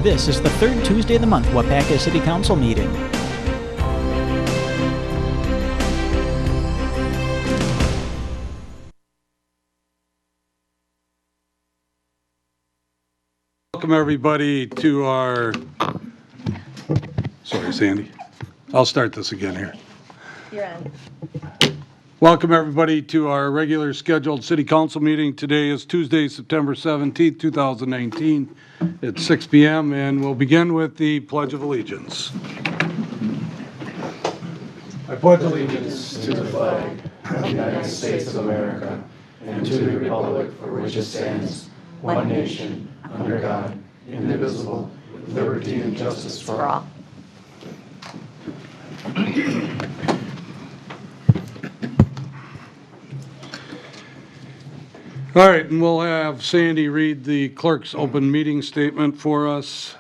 This is the third Tuesday of the month Waupaca City Council meeting. Welcome everybody to our, sorry Sandy, I'll start this again here. You're on. Welcome everybody to our regular scheduled city council meeting. Today is Tuesday, September 17th, 2019 at 6 p.m. and we'll begin with the Pledge of Allegiance. I pledge allegiance to the flag of the United States of America and to the republic for which it stands, one nation, under God, indivisible, with liberty and justice for all. All right, and we'll have Sandy read the clerk's open meeting statement for us.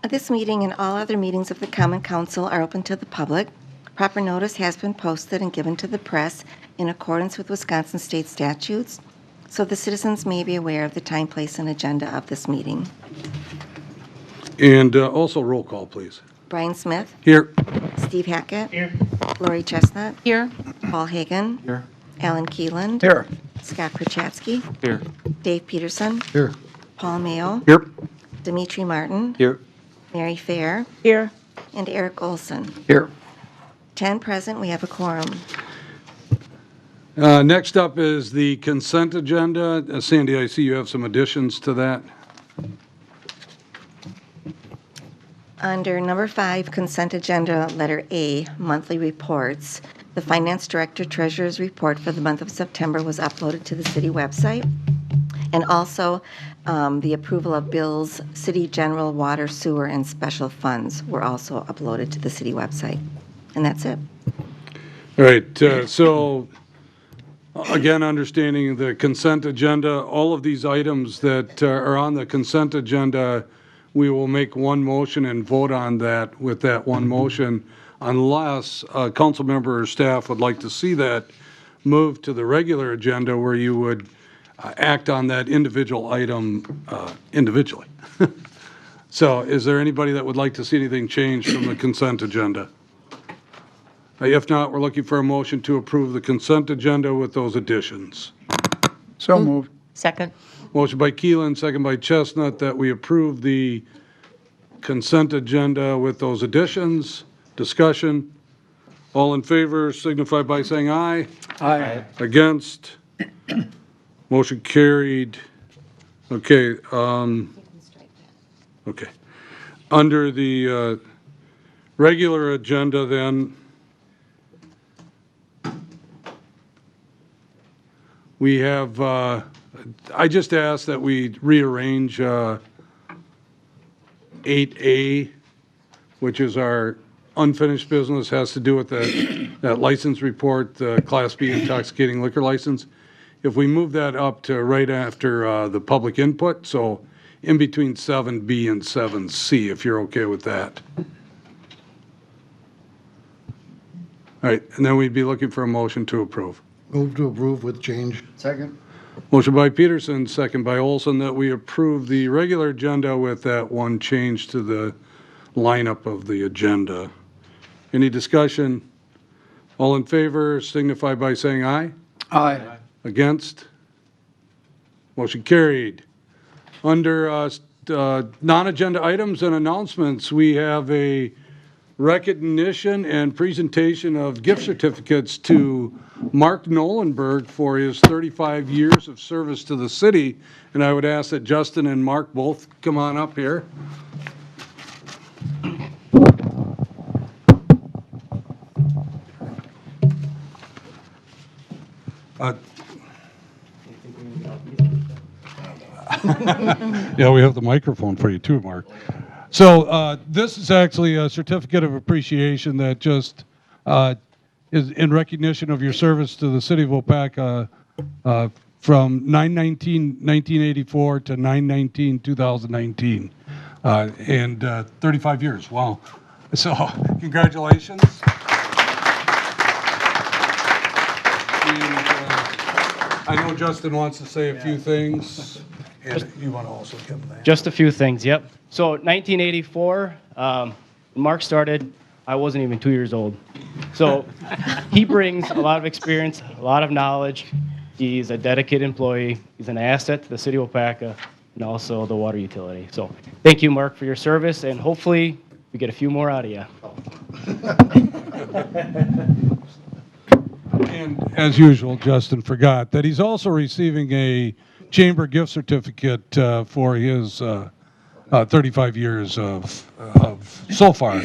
This meeting and all other meetings of the Common Council are open to the public. Proper notice has been posted and given to the press in accordance with Wisconsin state statutes, so the citizens may be aware of the time, place, and agenda of this meeting. And also roll call, please. Brian Smith. Here. Steve Hackett. Here. Lori Chestnut. Here. Paul Hagan. Here. Alan Keeland. Here. Scott Kruchatsky. Here. Dave Peterson. Here. Paul Mayo. Here. Dimitri Martin. Here. Mary Fair. Here. And Eric Olson. Here. 10 present. We have a quorum. Next up is the consent agenda. Sandy, I see you have some additions to that. Under number 5, consent agenda, letter A, monthly reports, the finance director treasurer's report for the month of September was uploaded to the city website. And also the approval of bills, city general, water, sewer, and special funds were also uploaded to the city website. And that's it. All right, so again, understanding the consent agenda, all of these items that are on the consent agenda, we will make one motion and vote on that with that one motion unless a council member or staff would like to see that move to the regular agenda where you would act on that individual item individually. So is there anybody that would like to see anything changed from the consent agenda? If not, we're looking for a motion to approve the consent agenda with those additions. So moved. Second. Motion by Keelan, second by Chestnut, that we approve the consent agenda with those additions. Discussion. All in favor signify by saying aye. Aye. Against. Motion carried. Okay. Okay. Under the regular agenda then, we have, I just asked that we rearrange 8A, which is our unfinished business, has to do with that license report, the Class B intoxicating liquor license. If we move that up to right after the public input, so in between 7B and 7C, if you're okay with that. All right, and then we'd be looking for a motion to approve. Move to approve with change. Second. Motion by Peterson, second by Olson, that we approve the regular agenda with that one change to the lineup of the agenda. Any discussion? All in favor signify by saying aye. Aye. Against? Motion carried. Under non-agenda items and announcements, we have a recognition and presentation of gift certificates to Mark Nolenberg for his 35 years of service to the city. And I would ask that Justin and Mark both come on up here. Yeah, we have the microphone for you too, Mark. So this is actually a certificate of appreciation that just is in recognition of your service to the city of Waupaca from 9/19/1984 to 9/19/2019, and 35 years. Wow! So congratulations. And, I know Justin wants to say a few things, and you want to also give him that. Just a few things, yep. So 1984, when Mark started, I wasn't even 2 years old. So he brings a lot of experience, a lot of knowledge. He's a dedicated employee. He's an asset to the city of Waupaca and also the water utility. So thank you, Mark, for your service, and hopefully we get a few more out of you. And as usual, Justin forgot that he's also receiving a chamber gift certificate for his 35 years of so far.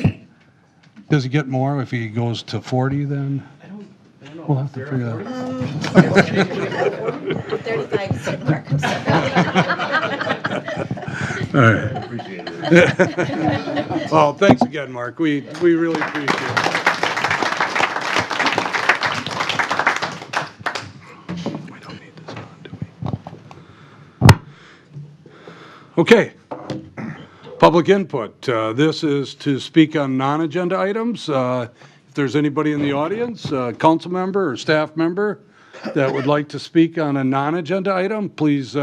Does he get more if he goes to 40 then? I don't know. We'll have to figure that out. 35 cent mark. All right. Appreciate it. Well, thanks again, Mark. We really appreciate it. We don't need this on, do we? Okay. Public input. This is to speak on non-agenda items. If there's anybody in the audience, a council member or staff member that would like to speak on a non-agenda item, please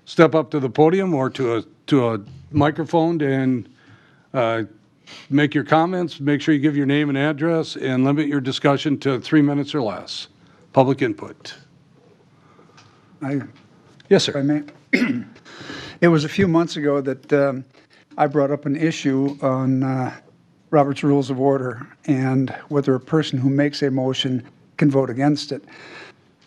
step up to the podium or to a microphone and make your comments. Make sure you give your name and address and limit your discussion to 3 minutes or less. Public input. Yes, If I sir. may. It was a few months ago that I brought up an issue on Robert's Rules of Order and whether a person who makes a motion can vote against it.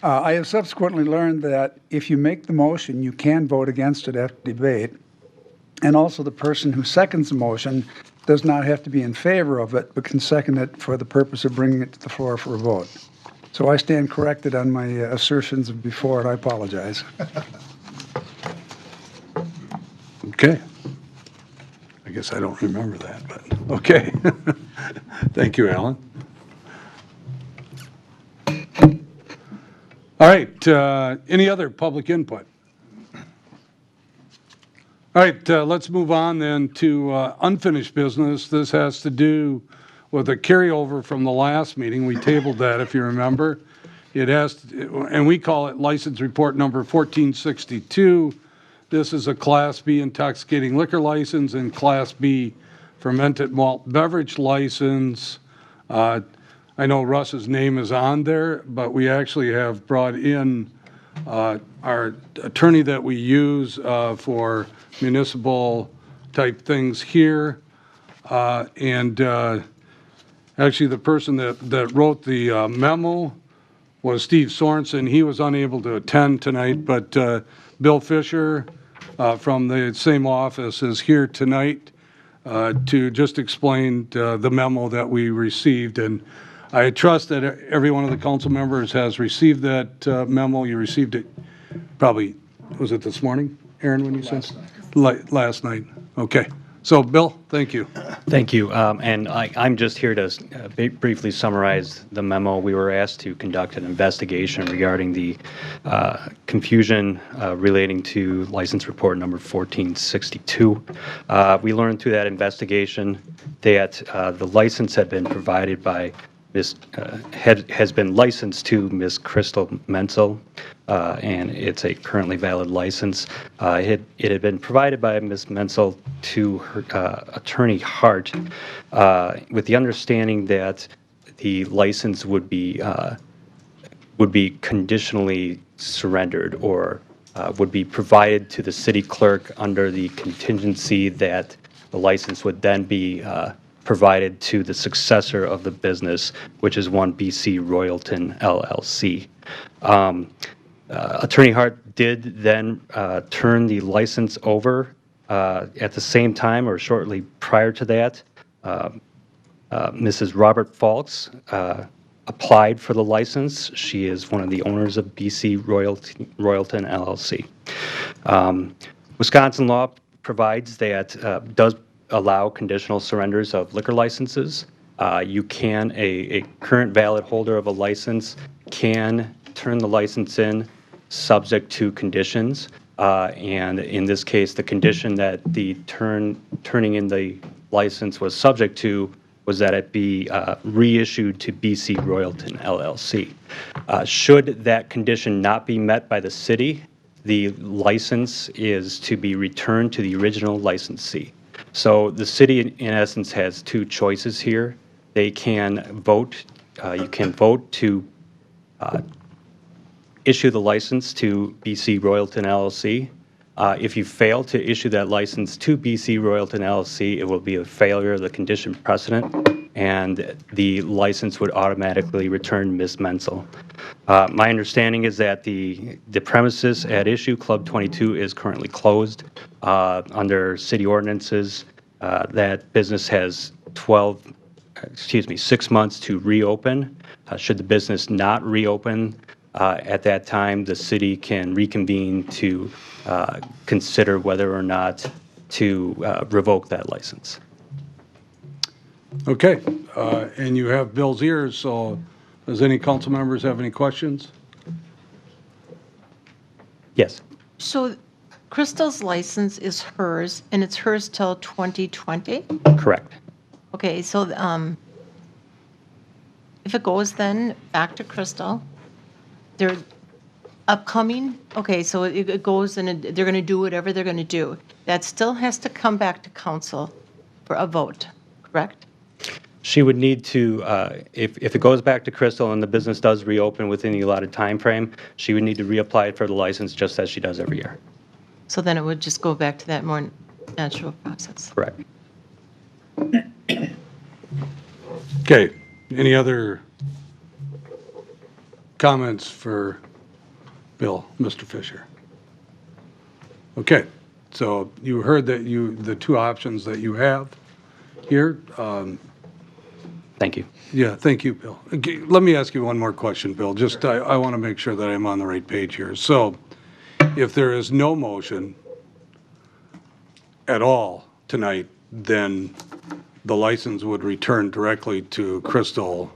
I have subsequently learned that if you make the motion, you can vote against it after debate. And also the person who seconds the motion does not have to be in favor of it, but can second it for the purpose of bringing it to the floor for a vote. So I stand corrected on my assertions of before, and I apologize. Okay. I guess I don't remember that, but okay. Thank you, Alan. All right, any other public input? All right, let's move on then to unfinished business. This has to do with a carryover from the last meeting. We tabled that, if you remember. It has, and we call it license report number 1462. This is a Class B intoxicating liquor license and Class B fermented malt beverage license. I know Russ's name is on there, but we actually have brought in our attorney that we use for municipal type things here. And actually the person that wrote the memo was Steve Sorensen. He was unable to attend tonight, but Bill Fisher from the same office is here tonight to just explain the memo that we received. And I trust that every one of the council members has received that memo. You received it probably, was it this morning, Aaron, when you sent it? Last night. Okay. So, Bill, thank you. Thank you. And I'm just here to briefly summarize the memo. We were asked to conduct an investigation regarding the confusion relating to license report number 1462. We learned through that investigation that the license had been provided by has been licensed to Ms. Crystal Menzel, and it's a currently valid license. It had been provided by Ms. Menzel to her attorney Hart, with the understanding that the license would be conditionally surrendered or would be provided to the city clerk under the contingency that the license would then be provided to the successor of the business, which is one BC Royalton LLC. Attorney Hart did then turn the license over at the same time or shortly prior to that. Mrs. Robert Falks applied for the license. She is one of the owners of BC Royalton LLC. Wisconsin law provides that does allow conditional surrenders of liquor licenses. You can, a current valid holder of a license can turn the license in subject to conditions. And in this case, the condition that the turning in the license was subject to was that it be reissued to BC Royalton LLC. Should that condition not be met by the city, the license is to be returned to the original licensee. So the city, in essence, has two choices here. They can vote, you can vote to issue the license to BC Royalton LLC. If you fail to issue that license to BC Royalton LLC, it will be a failure of the condition precedent, and the license would automatically return Ms. Menzel. My understanding is that the premises at issue, Club 22, is currently closed. Under city ordinances, that business has 6 months to reopen. Should the business not reopen at that time, the city can reconvene to consider whether or not to revoke that license. Okay, and you have Bill's ears, so does any council members have any questions? Yes. So Crystal's license is hers, and it's hers till 2020? Correct. Okay, so if it goes then back to Crystal, they're upcoming, okay, so it goes and they're going to do whatever they're going to do. That still has to come back to council for a vote, correct? She would need to, if it goes back to Crystal and the business does reopen within the allotted time frame, she would need to reapply for the license just as she does every year. So then it would just go back to that more natural process. Correct. Okay, any other comments for Bill, Mr. Fisher? Okay, so you heard that the two options that you have here. Thank you. Yeah, thank you, Bill. Okay, let me ask you one more question, Bill. Just, I want to make sure that I'm on the right page here. So if there is no motion at all tonight, then the license would return directly to Crystal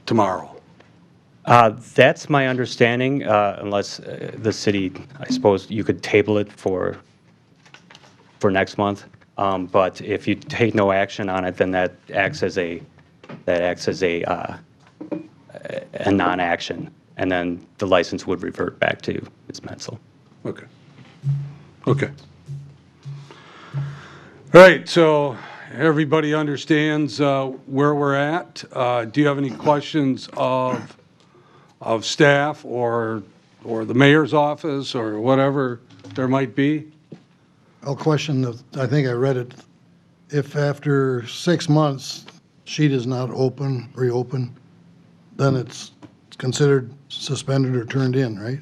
tomorrow. That's my understanding, unless the city, I suppose you could table it for next month. But if you take no action on it, then that acts as a non-action, and then the license would revert back to Ms. Menzel. Okay. Okay. All right, so everybody understands where we're at. Do you have any questions of staff or the mayor's office or whatever there might be? I'll question, I think I read it, if after 6 months she does not reopen, then it's considered suspended or turned in, right?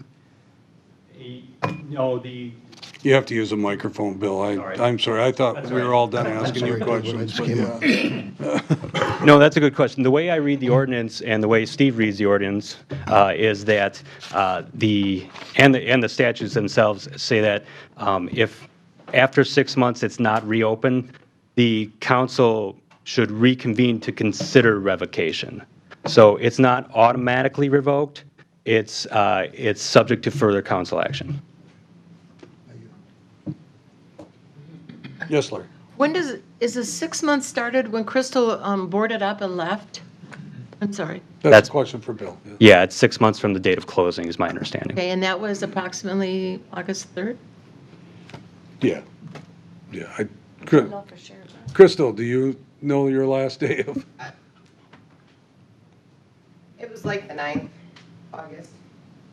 No, You have to use a microphone, Bill. I'm sorry, I thought we were all done asking you questions. But yeah. No, that's a good question. The way I read the ordinance and the way Steve reads the ordinance is that the statutes themselves say that if after 6 months it's not reopened, the council should reconvene to consider revocation. So it's not automatically revoked. It's subject to further council action. Yes, Larry. When is the 6 months started when Crystal boarded up and left? I'm sorry. That's a question for Bill. Yeah. Yeah, it's 6 months from the date of closing is my understanding. Okay, and that was approximately August 3rd? Yeah. Crystal, do you know your last day of? It was like the 9th, August.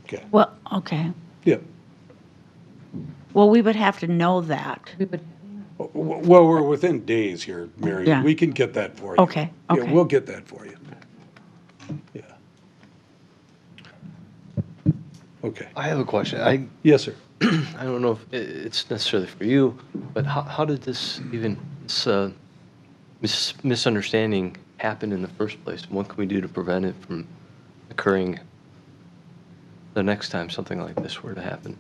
Okay. Well, okay. Yeah. Well, we would have to know that. Well, we're within days here, Mary. Yeah. We can get that for you. Okay, Yeah, okay. we'll get that for you. Yeah. Okay. I have a question. Yes, sir. I don't know if it's necessarily for you, but how did this misunderstanding happen in the first place? What can we do to prevent it from occurring the next time something like this were to happen?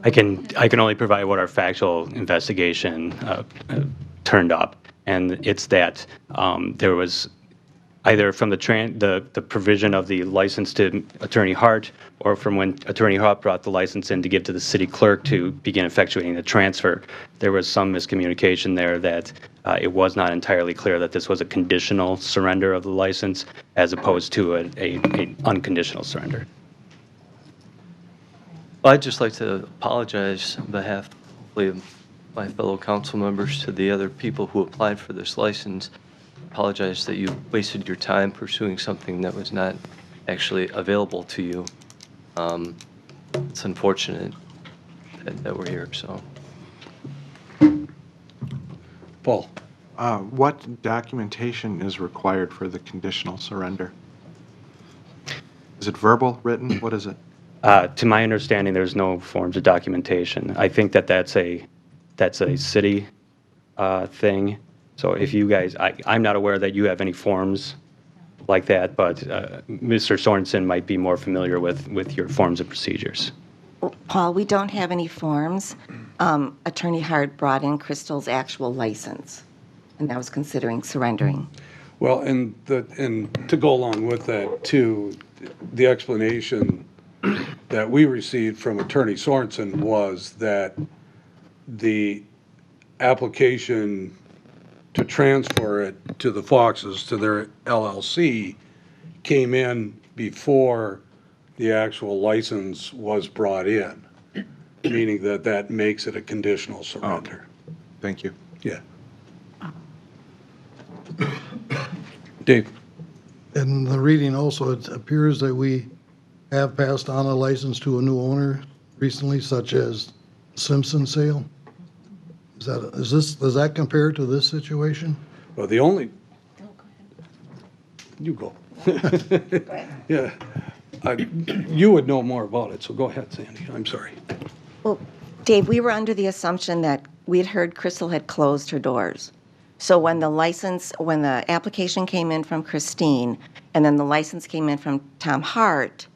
I can only provide what our factual investigation turned up, and it's that there was either from the provision of the license to Attorney Hart, or from when Attorney Hart brought the license in to give to the city clerk to begin effectuating the transfer. There was some miscommunication there that it was not entirely clear that this was a conditional surrender of the license as opposed to an unconditional surrender. Well, I'd just like to apologize on behalf, hopefully, of my fellow council members to the other people who applied for this license. Apologize that you wasted your time pursuing something that was not actually available to you. It's unfortunate that we're here, so. Paul? What documentation is required for the conditional surrender? Is it verbal, written? What is it? To my understanding, there's no forms of documentation. I think that that's a city thing. So if you guys, I'm not aware that you have any forms like that, but Mr. Sorensen might be more familiar with your forms of procedures. Paul, we don't have any forms. Attorney Hart brought in Crystal's actual license, and that was considering surrendering. Well, and to go along with that, too, the explanation that we received from Attorney Sorensen was that the application to transfer it to the Foxes, to their LLC, came in before the actual license was brought in, meaning that makes it a conditional surrender. Thank you. Yeah. Dave? In the reading also, it appears that we have passed on a license to a new owner recently, such as Simpson sale. Does that compare to this situation? Well, the only... You go. Yeah. You would know more about it, so go ahead, Sandy. I'm sorry. Well, Dave, we were under the assumption that we had heard Crystal had closed her doors. So when the application came in from Christine, and then the license came in from Tom Hart,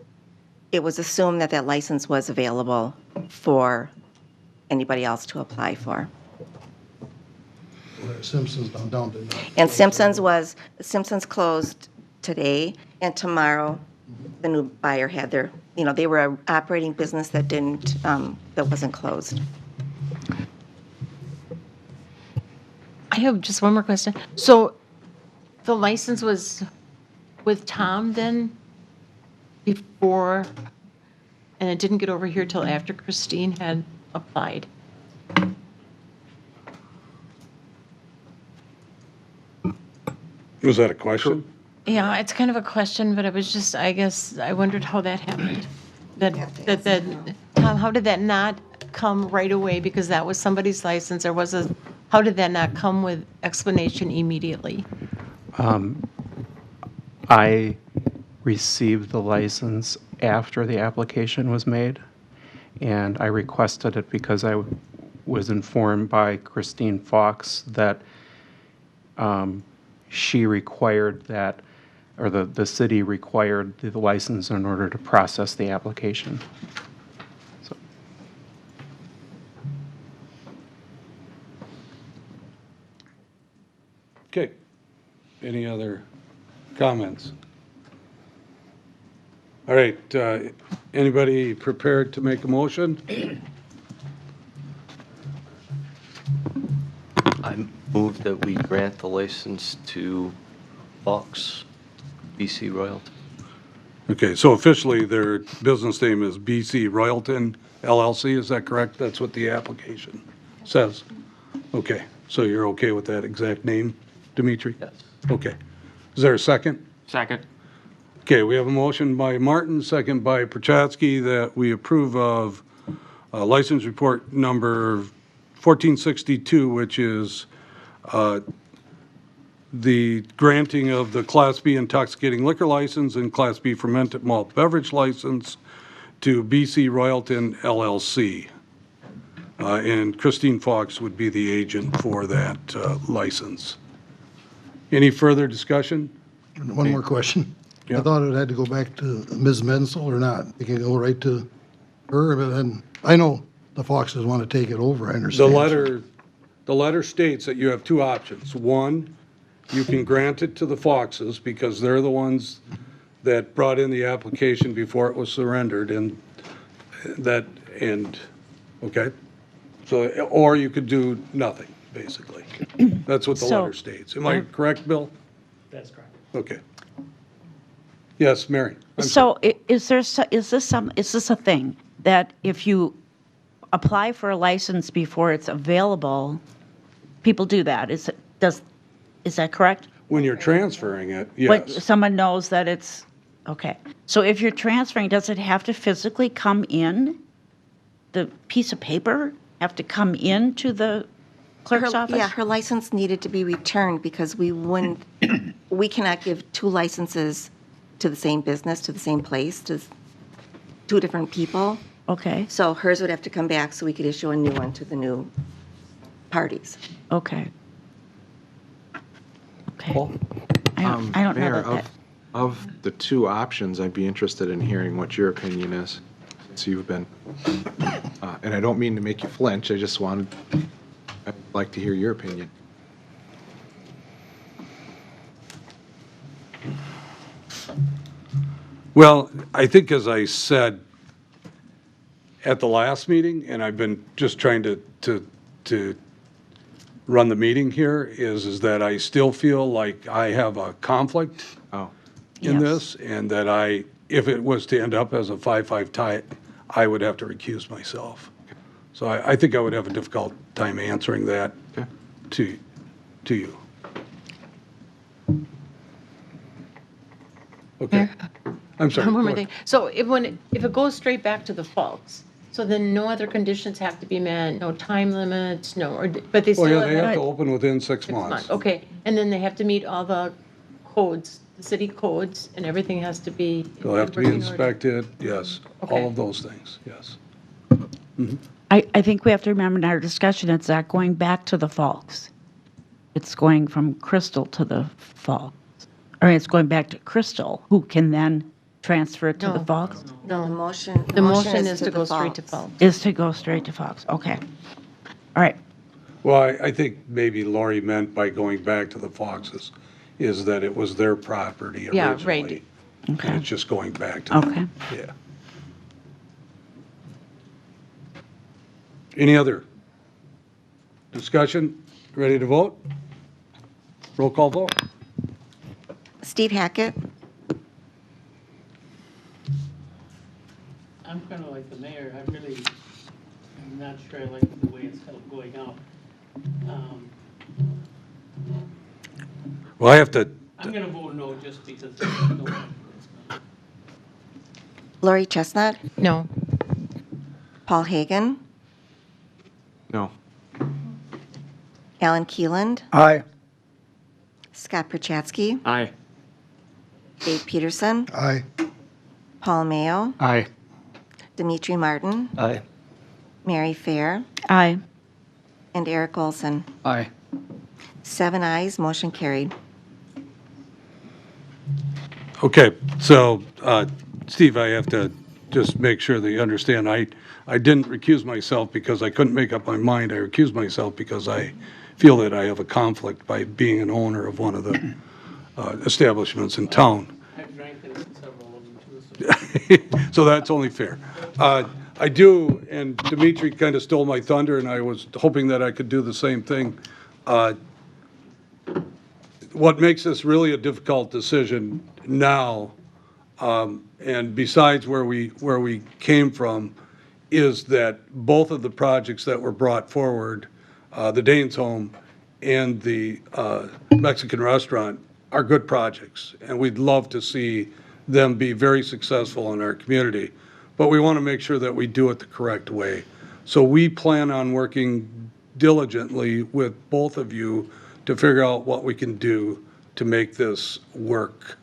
it was assumed that license was available for anybody else to apply for. Simpson's down to And Simpson's closed today, and tomorrow the new buyer had they were an operating business that wasn't closed. I have just one more question. So the license was with Tom then before, and it didn't get over here till after Christine had applied? Was that a question? Yeah, it's kind of a question, but it was just, I guess, I wondered how that happened. Tom, how did that not come right away because that was somebody's license, or how did that not come with explanation immediately? I received the license after the application was made, and I requested it because I was informed by Christine Fox that she required that, or the city required the license in order to process the application. So. Okay. Any other comments? All right. Anybody prepared to make a motion? I move that we grant the license to Fox BC Royalty. Okay, so officially their business name is BC Royalton LLC, is that correct? That's what the application says? Okay, so you're okay with that exact name, Dimitri? Yes. Okay. Is there a second? Second. Okay, we have a motion by Martin, second by Prochatsky, that we approve of license report number 1462, which is the granting of the Class B intoxicating liquor license and Class B fermented malt beverage license to BC Royalton LLC. And Christine Fox would be the agent for that license. Any further discussion? One more question. Yeah. I thought it had to go back to Ms. Menzel or not. It can go right to her, but then I know the Foxes want to take it over, I understand. The letter states that you have two options. One, you can grant it to the Foxes because they're the ones that brought in the application before it was surrendered and okay? So, or you could do nothing, basically. That's what the So- letter states. Am I correct, Bill? That's correct. Okay. Yes, Mary? So is this a thing that if you apply for a license before it's available, people do that? Is that correct? When you're transferring it, When yes. someone knows that it's, okay. So if you're transferring, does it have to physically come in? The piece of paper have to come into the clerk's office? Yeah, her license needed to be returned because we cannot give two licenses to the same business, to the same place, to two different people. Okay, So hers would have to come back so we could issue a new one to the new parties. okay. Okay. Paul? I don't know Mayor, that. of the two options, I'd be interested in hearing what your opinion is, since you've been, and I don't mean to make you flinch, I'd like to hear your opinion. Well, I think as I said at the last meeting, and I've been just trying to run the meeting here, is that I still feel like I have a conflict in Yes. this, and that if it was to end up as a 5-5 tie, I would have to recuse myself. So I think I would have a difficult time answering that to you. Okay. I'm sorry. One go more ahead. thing. So if it goes straight back to the Falks, so then no other conditions have to be met, no time limits, but they Oh, still yeah, they have have to open within 6 6 months. months. Okay, and then they have to meet all the codes, the city codes, and everything has to be. They'll have to be working order. inspected, yes, Okay. all of those things, yes. I think we have to remember in our discussion, it's not going back to the Falks. It's going from Crystal to the Falks. Or it's going back to Crystal, who can then transfer it to the No. Falks? No, the motion. The motion is to the go straight to Falks. Falks. Is to go straight to Falks, okay. All right, Well, I think maybe Lori meant by going back to the Foxes is that it was their property Yeah, originally. right. And okay, it's just going back to them. okay. Yeah. Any other discussion? Ready to vote? Roll call vote? Steve Hackett, I'm kind of like the mayor. I'm not sure I like the way it's going out. Well, I have to, I'm going to vote no just because. Lori Chestnut, No. Paul Hagan, No. Alan Keeland, Aye. Scott Perchatsky, Aye. Dave Peterson, Aye. Paul Mayo, Aye. Dimitri Martin, Aye. Mary Fair, Aye. and Eric Olson. Aye. 7 ayes, motion carried. okay, so, Steve, I have to just make sure that you understand, I didn't recuse myself because I couldn't make up my mind. I recused myself because I feel that I have a conflict by being an owner of one of the establishments in town. I've drank in several of them too. So. So that's only fair. I do, and Dimitri kind of stole my thunder, and I was hoping that I could do the same thing. What makes this really a difficult decision now, and besides where we came from, is that both of the projects that were brought forward, the Danes Home and the Mexican restaurant, are good projects, and we'd love to see them be very successful in our community. But we want to make sure that we do it the correct way. So we plan on working diligently with both of you to figure out what we can do to make this work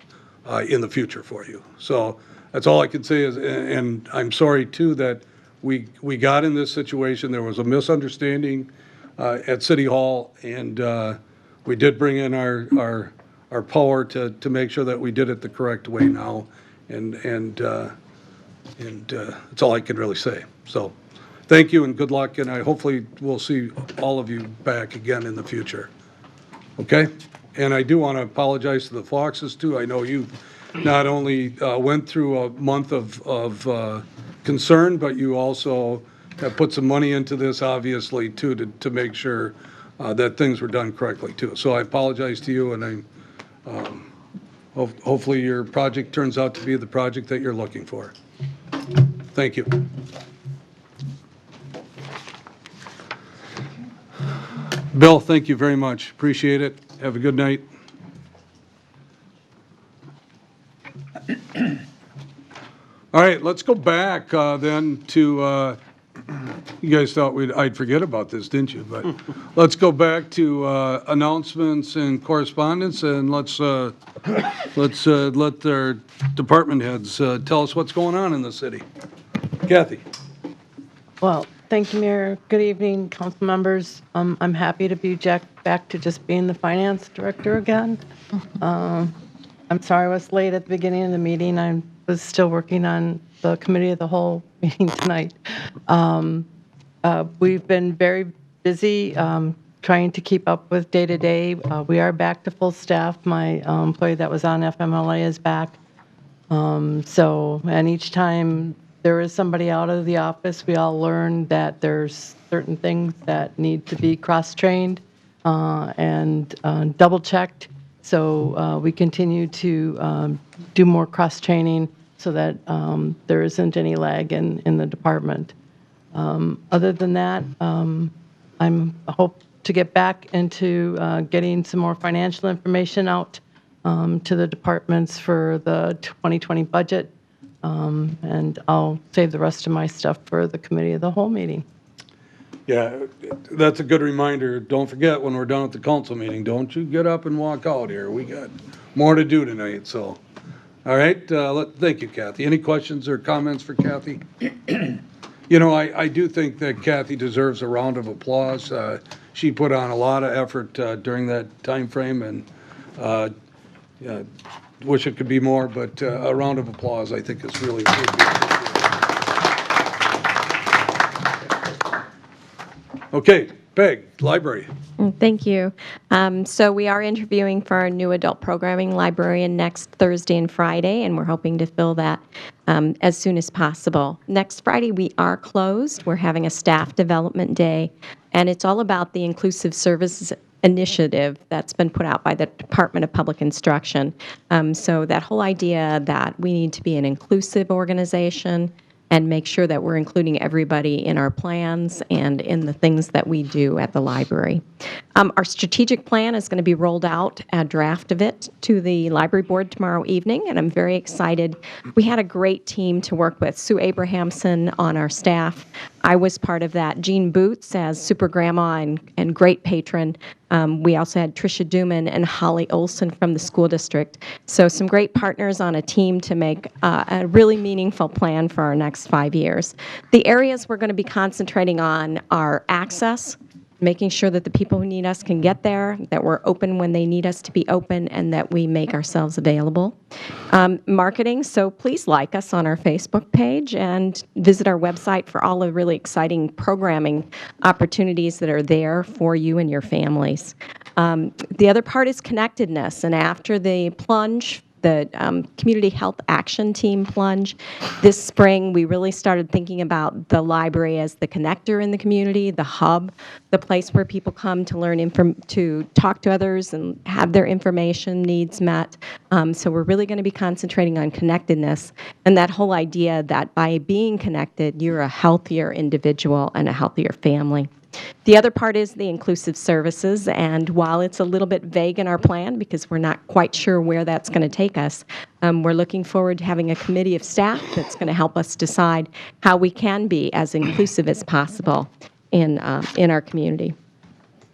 in the future for you. So that's all I can say is, and I'm sorry too that we got in this situation. There was a misunderstanding at City Hall, and we did bring in our power to make sure that we did it the correct way now, and that's all I can really say. So thank you and good luck, and I hopefully will see all of you back again in the future. Okay? And I do want to apologize to the Foxes too. I know you not only went through a month of concern, but you also have put some money into this, obviously, too, to make sure that things were done correctly too. So I apologize to you, and hopefully your project turns out to be the project that you're looking for. Thank you. Bill, thank you very much. Appreciate it. Have a good night. All right, let's go back then to, you guys thought I'd forget about this, didn't you? But let's go back to announcements and correspondence, and let's let their department heads tell us what's going on in the city. Kathy. Well, thank you, Mayor. Good evening, council members. I'm happy to be back to just being the finance director again. I'm sorry I was late at the beginning of the meeting. I was still working on the committee of the whole meeting tonight. We've been very busy trying to keep up with day to day. We are back to full staff. My employee that was on FMLA is back. And each time there is somebody out of the office, we all learn that there's certain things that need to be cross-trained and double-checked. So we continue to do more cross-training so that there isn't any lag in the department. Other than that, I'm hope to get back into getting some more financial information out to the departments for the 2020 budget. And I'll save the rest of my stuff for the committee of the whole meeting. Yeah, that's a good reminder. Don't forget, when we're done at the council meeting, don't you get up and walk out here. We got more to do tonight, so. All right, thank you, Kathy. Any questions or comments for Kathy? You know, I do think that Kathy deserves a round of applause. She put on a lot of effort during that time frame, and wish it could be more, but a round of applause, I think, is really good. Okay, Peg, library. Thank you. So we are interviewing for our new adult programming librarian next Thursday and Friday, and we're hoping to fill that as soon as possible. Next Friday, we are closed. We're having a staff development day, and it's all about the inclusive services initiative that's been put out by the Department of Public Instruction. So that whole idea that we need to be an inclusive organization and make sure that we're including everybody in our plans and in the things that we do at the library. Our strategic plan is going to be rolled out, a draft of it, to the library board tomorrow evening, and I'm very excited. We had a great team to work with. Sue Abrahamson on our staff. I was part of that. Jean Boots as super grandma and great patron. We also had Tricia Duman and Holly Olson from the school district. So some great partners on a team to make a really meaningful plan for our next 5 years. The areas we're going to be concentrating on are access, making sure that the people who need us can get there, that we're open when they need us to be open, and that we make ourselves available. Marketing, so please like us on our Facebook page and visit our website for all the really exciting programming opportunities that are there for you and your families. The other part is connectedness, and after the plunge, the Community Health Action Team plunge. This spring, we really started thinking about the library as the connector in the community, the hub, the place where people come to learn, to talk to others and have their information needs met. So we're really going to be concentrating on connectedness and that whole idea that by being connected, you're a healthier individual and a healthier family. The other part is the inclusive services, and while it's a little bit vague in our plan because we're not quite sure where that's going to take us, we're looking forward to having a committee of staff that's going to help us decide how we can be as inclusive as possible in our community.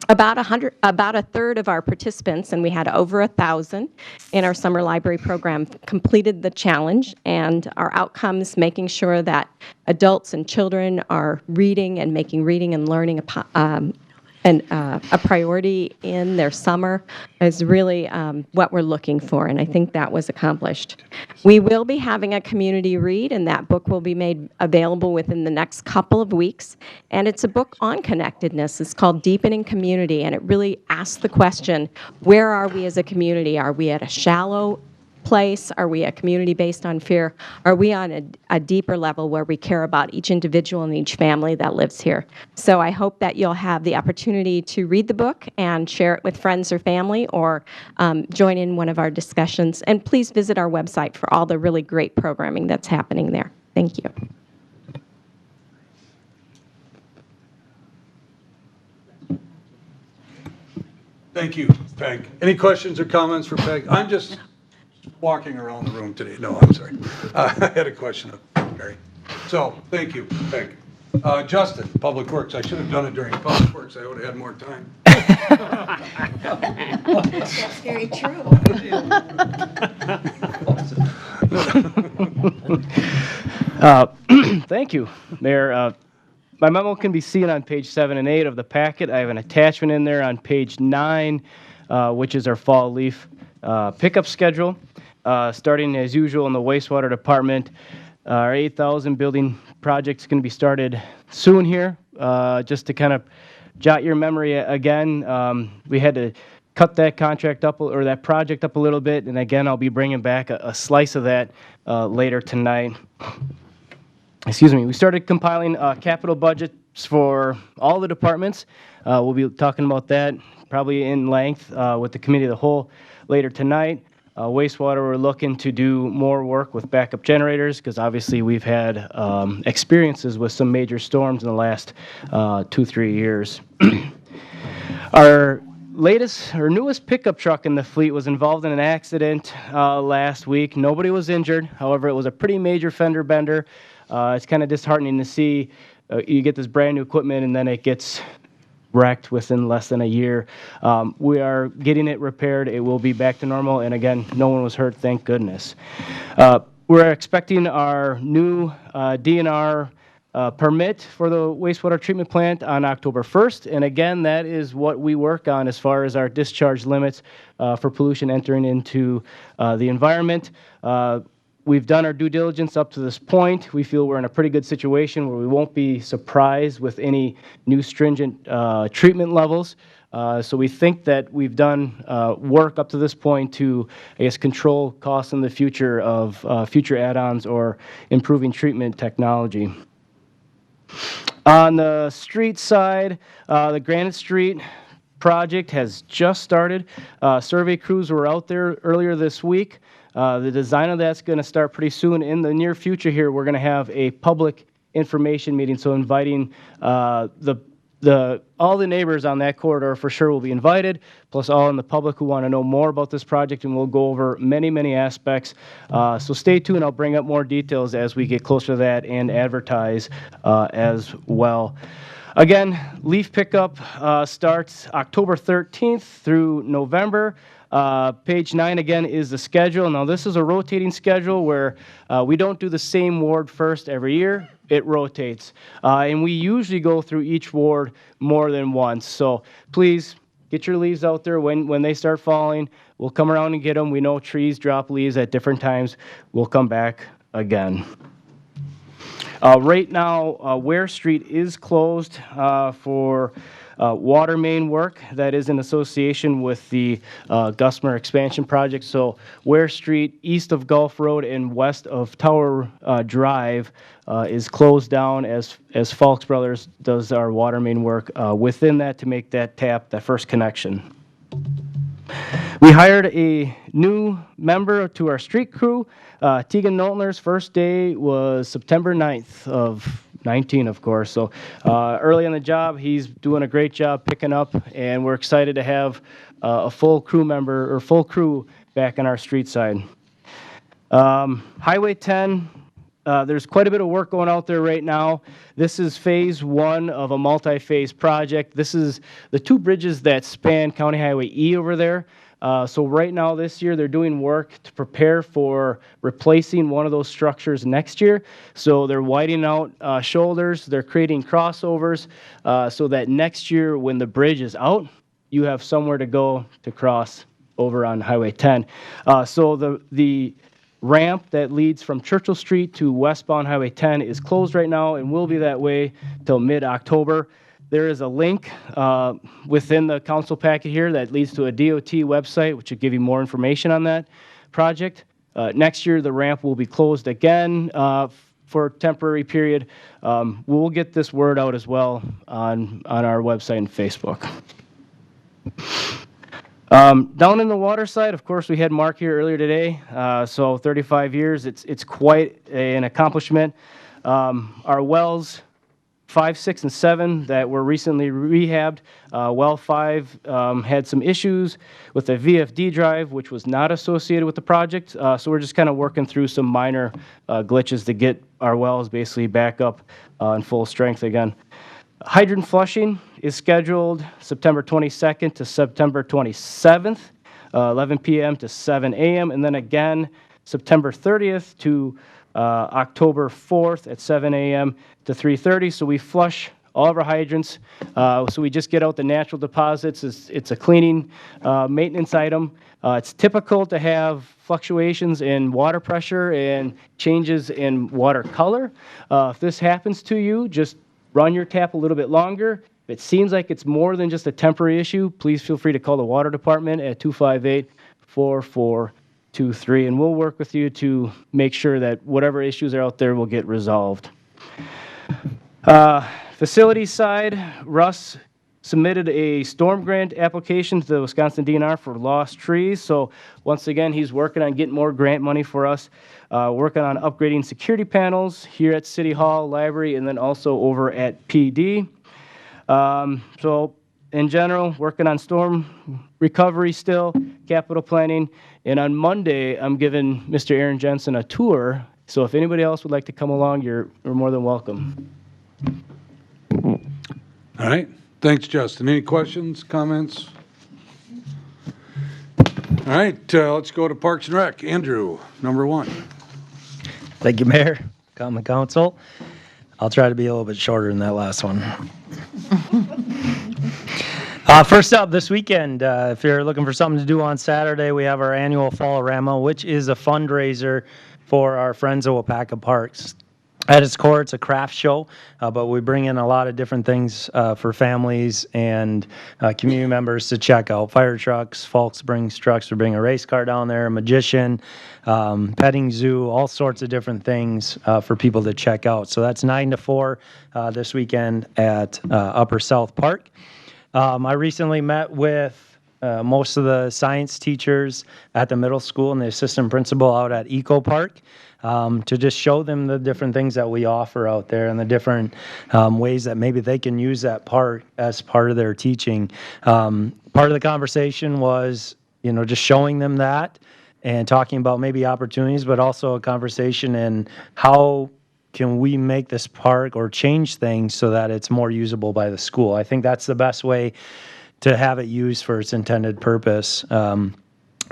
About a third of our participants, and we had over 1,000 in our summer library program, completed the challenge, and our outcomes, making sure that adults and children are reading and making reading and learning a priority in their summer is really what we're looking for, and I think that was accomplished. We will be having a community read, and that book will be made available within the next couple of weeks, and it's a book on connectedness. It's called Deepening Community, and it really asks the question, where are we as a community? Are we at a shallow place? Are we a community based on fear? Are we on a deeper level where we care about each individual and each family that lives here? So I hope that you'll have the opportunity to read the book and share it with friends or family, or join in one of our discussions. And please visit our website for all the really great programming that's happening there. Thank you. Thank you, Peg. Any questions or comments for Peg? I'm just walking around the room today. No, I'm sorry. I had a question of Mary. So, thank you, Peg. Justin, Public Works. I should have done it during Public Works. I would have had more time. That's very true. Thank you, Mayor. My memo can be seen on page 7 and 8 of the packet. I have an attachment in there on page 9, which is our fall leaf pickup schedule. Starting as usual in the wastewater department. Our 8,000 building project is going to be started soon here. Just to kind of jot your memory again, we had to cut that contract up, or that project up a little bit, and again, I'll be bringing back a slice of that later tonight. Excuse me. We started compiling capital budgets for all the departments. We'll be talking about that probably in length with the committee of the whole later tonight. Wastewater, we're looking to do more work with backup generators because obviously we've had experiences with some major storms in the last 2-3 years. Our newest pickup truck in the fleet was involved in an accident last week. Nobody was injured. However, it was a pretty major fender bender. It's kind of disheartening to see you get this brand new equipment and then it gets wrecked within less than a year. We are getting it repaired. It will be back to normal. And again, no one was hurt, thank goodness. We're expecting our new DNR permit for the wastewater treatment plant on October 1st. And again, that is what we work on as far as our discharge limits for pollution entering into the environment. We've done our due diligence up to this point. We feel we're in a pretty good situation where we won't be surprised with any new stringent treatment levels. So we think that we've done work up to this point to, I guess, control costs in the future of future add-ons or improving treatment technology. On the street side, the Granite Street project has just started. Survey crews were out there earlier this week. The design of that's going to start pretty soon. In the near future here, we're going to have a public information meeting, so inviting all the neighbors on that corridor for sure will be invited, plus all in the public who want to know more about this project, and we'll go over many, many aspects. So stay tuned. I'll bring up more details as we get closer to that and advertise as well. Again, leaf pickup starts October 13th through November. Page 9 again is the schedule. Now this is a rotating schedule where we don't do the same ward first every year. It rotates. And we usually go through each ward more than once. So please get your leaves out there when they start falling. We'll come around and get them. We know trees drop leaves at different times. We'll come back again. Right now, Ware Street is closed for water main work that is in association with the Gusmer expansion project. So Ware Street east of Gulf Road and west of Tower Drive is closed down as Falks Brothers does our water main work within that to make that tap, that first connection. We hired a new member to our street crew. Tegan Noltner's first day was September 9th of 19, of course. So early on the job, he's doing a great job picking up, and we're excited to have a full crew member or full crew back on our street side. Highway 10, there's quite a bit of work going out there right now. This is phase 1 of a multi-phase project. This is the 2 bridges that span County Highway E over there. So right now this year they're doing work to prepare for replacing one of those structures next year. So they're widening out shoulders, they're creating crossovers so that next year when the bridge is out, you have somewhere to go to cross over on Highway 10. So the ramp that leads from Churchill Street to westbound Highway 10 is closed right now and will be that way till mid-October. There is a link within the council packet here that leads to a DOT website, which will give you more information on that project. Next year, the ramp will be closed again for a temporary period. We'll get this word out as well on our website and Facebook. Down in the water side, of course, we had Mark here earlier today. So 35 years, it's quite an accomplishment. Our wells 5, 6, and 7 that were recently rehabbed. Well 5 had some issues with the VFD drive, which was not associated with the project. So we're just kind of working through some minor glitches to get our wells basically back up in full strength again. Hydrant flushing is scheduled September 22nd to September 27th, 11 p.m. to 7 a.m., and then again September 30th to October 4th at 7 a.m. to 3:30. So we flush all of our hydrants. So we just get out the natural deposits. It's a cleaning maintenance item. It's typical to have fluctuations in water pressure and changes in water color. If this happens to you, just run your tap a little bit longer. If it seems like it's more than just a temporary issue, please feel free to call the water department at 258-4423, and we'll work with you to make sure that whatever issues are out there will get resolved. Facility side, Russ submitted a storm grant application to the Wisconsin DNR for lost trees. So once again, he's working on getting more grant money for us, working on upgrading security panels here at City Hall, Library, and then also over at PD. So in general, working on storm recovery still, capital planning. And on Monday, I'm giving Mr. Aaron Jensen a tour. So if anybody else would like to come along, you're more than welcome. All right. Thanks, Justin. Any questions, comments? All right, let's go to Parks and Rec. Andrew, number 1. Thank you, Mayor, Common Council. I'll try to be a little bit shorter than that last one. First up, this weekend, if you're looking for something to do on Saturday, we have our annual Fall-O-Rama, which is a fundraiser for our friends at Waupaca Parks. At its core, it's a craft show, but we bring in a lot of different things for families and community members to check out. Fire trucks, folks brings trucks. We bring a race car down there, a magician, petting zoo, all sorts of different things for people to check out. So that's 9 to 4 this weekend at Upper South Park. I recently met with most of the science teachers at the middle school and the assistant principal out at Eco Park. To just show them the different things that we offer out there and the different ways that maybe they can use that park as part of their teaching. Part of the conversation was, just showing them that and talking about maybe opportunities, but also a conversation in how can we make this park or change things so that it's more usable by the school. I think that's the best way to have it used for its intended purpose.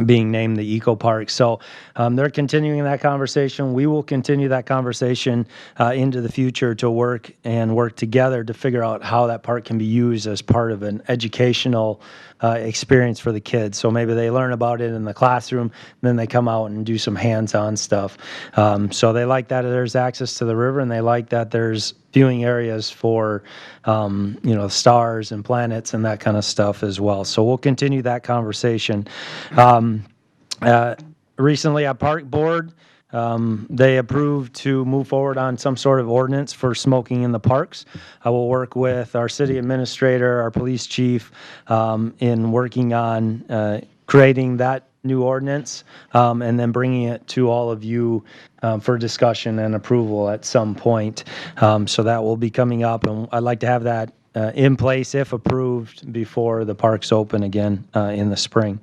Being named the Eco Park. So they're continuing that conversation. We will continue that conversation into the future to work together to figure out how that park can be used as part of an educational experience for the kids. So maybe they learn about it in the classroom, then they come out and do some hands-on stuff. So they like that there's access to the river, and they like that there's viewing areas for, stars and planets and that kind of stuff as well. So we'll continue that conversation. Recently, our park board, they approved to move forward on some sort of ordinance for smoking in the parks. I will work with our city administrator, our police chief, in working on creating that new ordinance and then bringing it to all of you for discussion and approval at some point. So that will be coming up, and I'd like to have that in place, if approved, before the parks open again in the spring.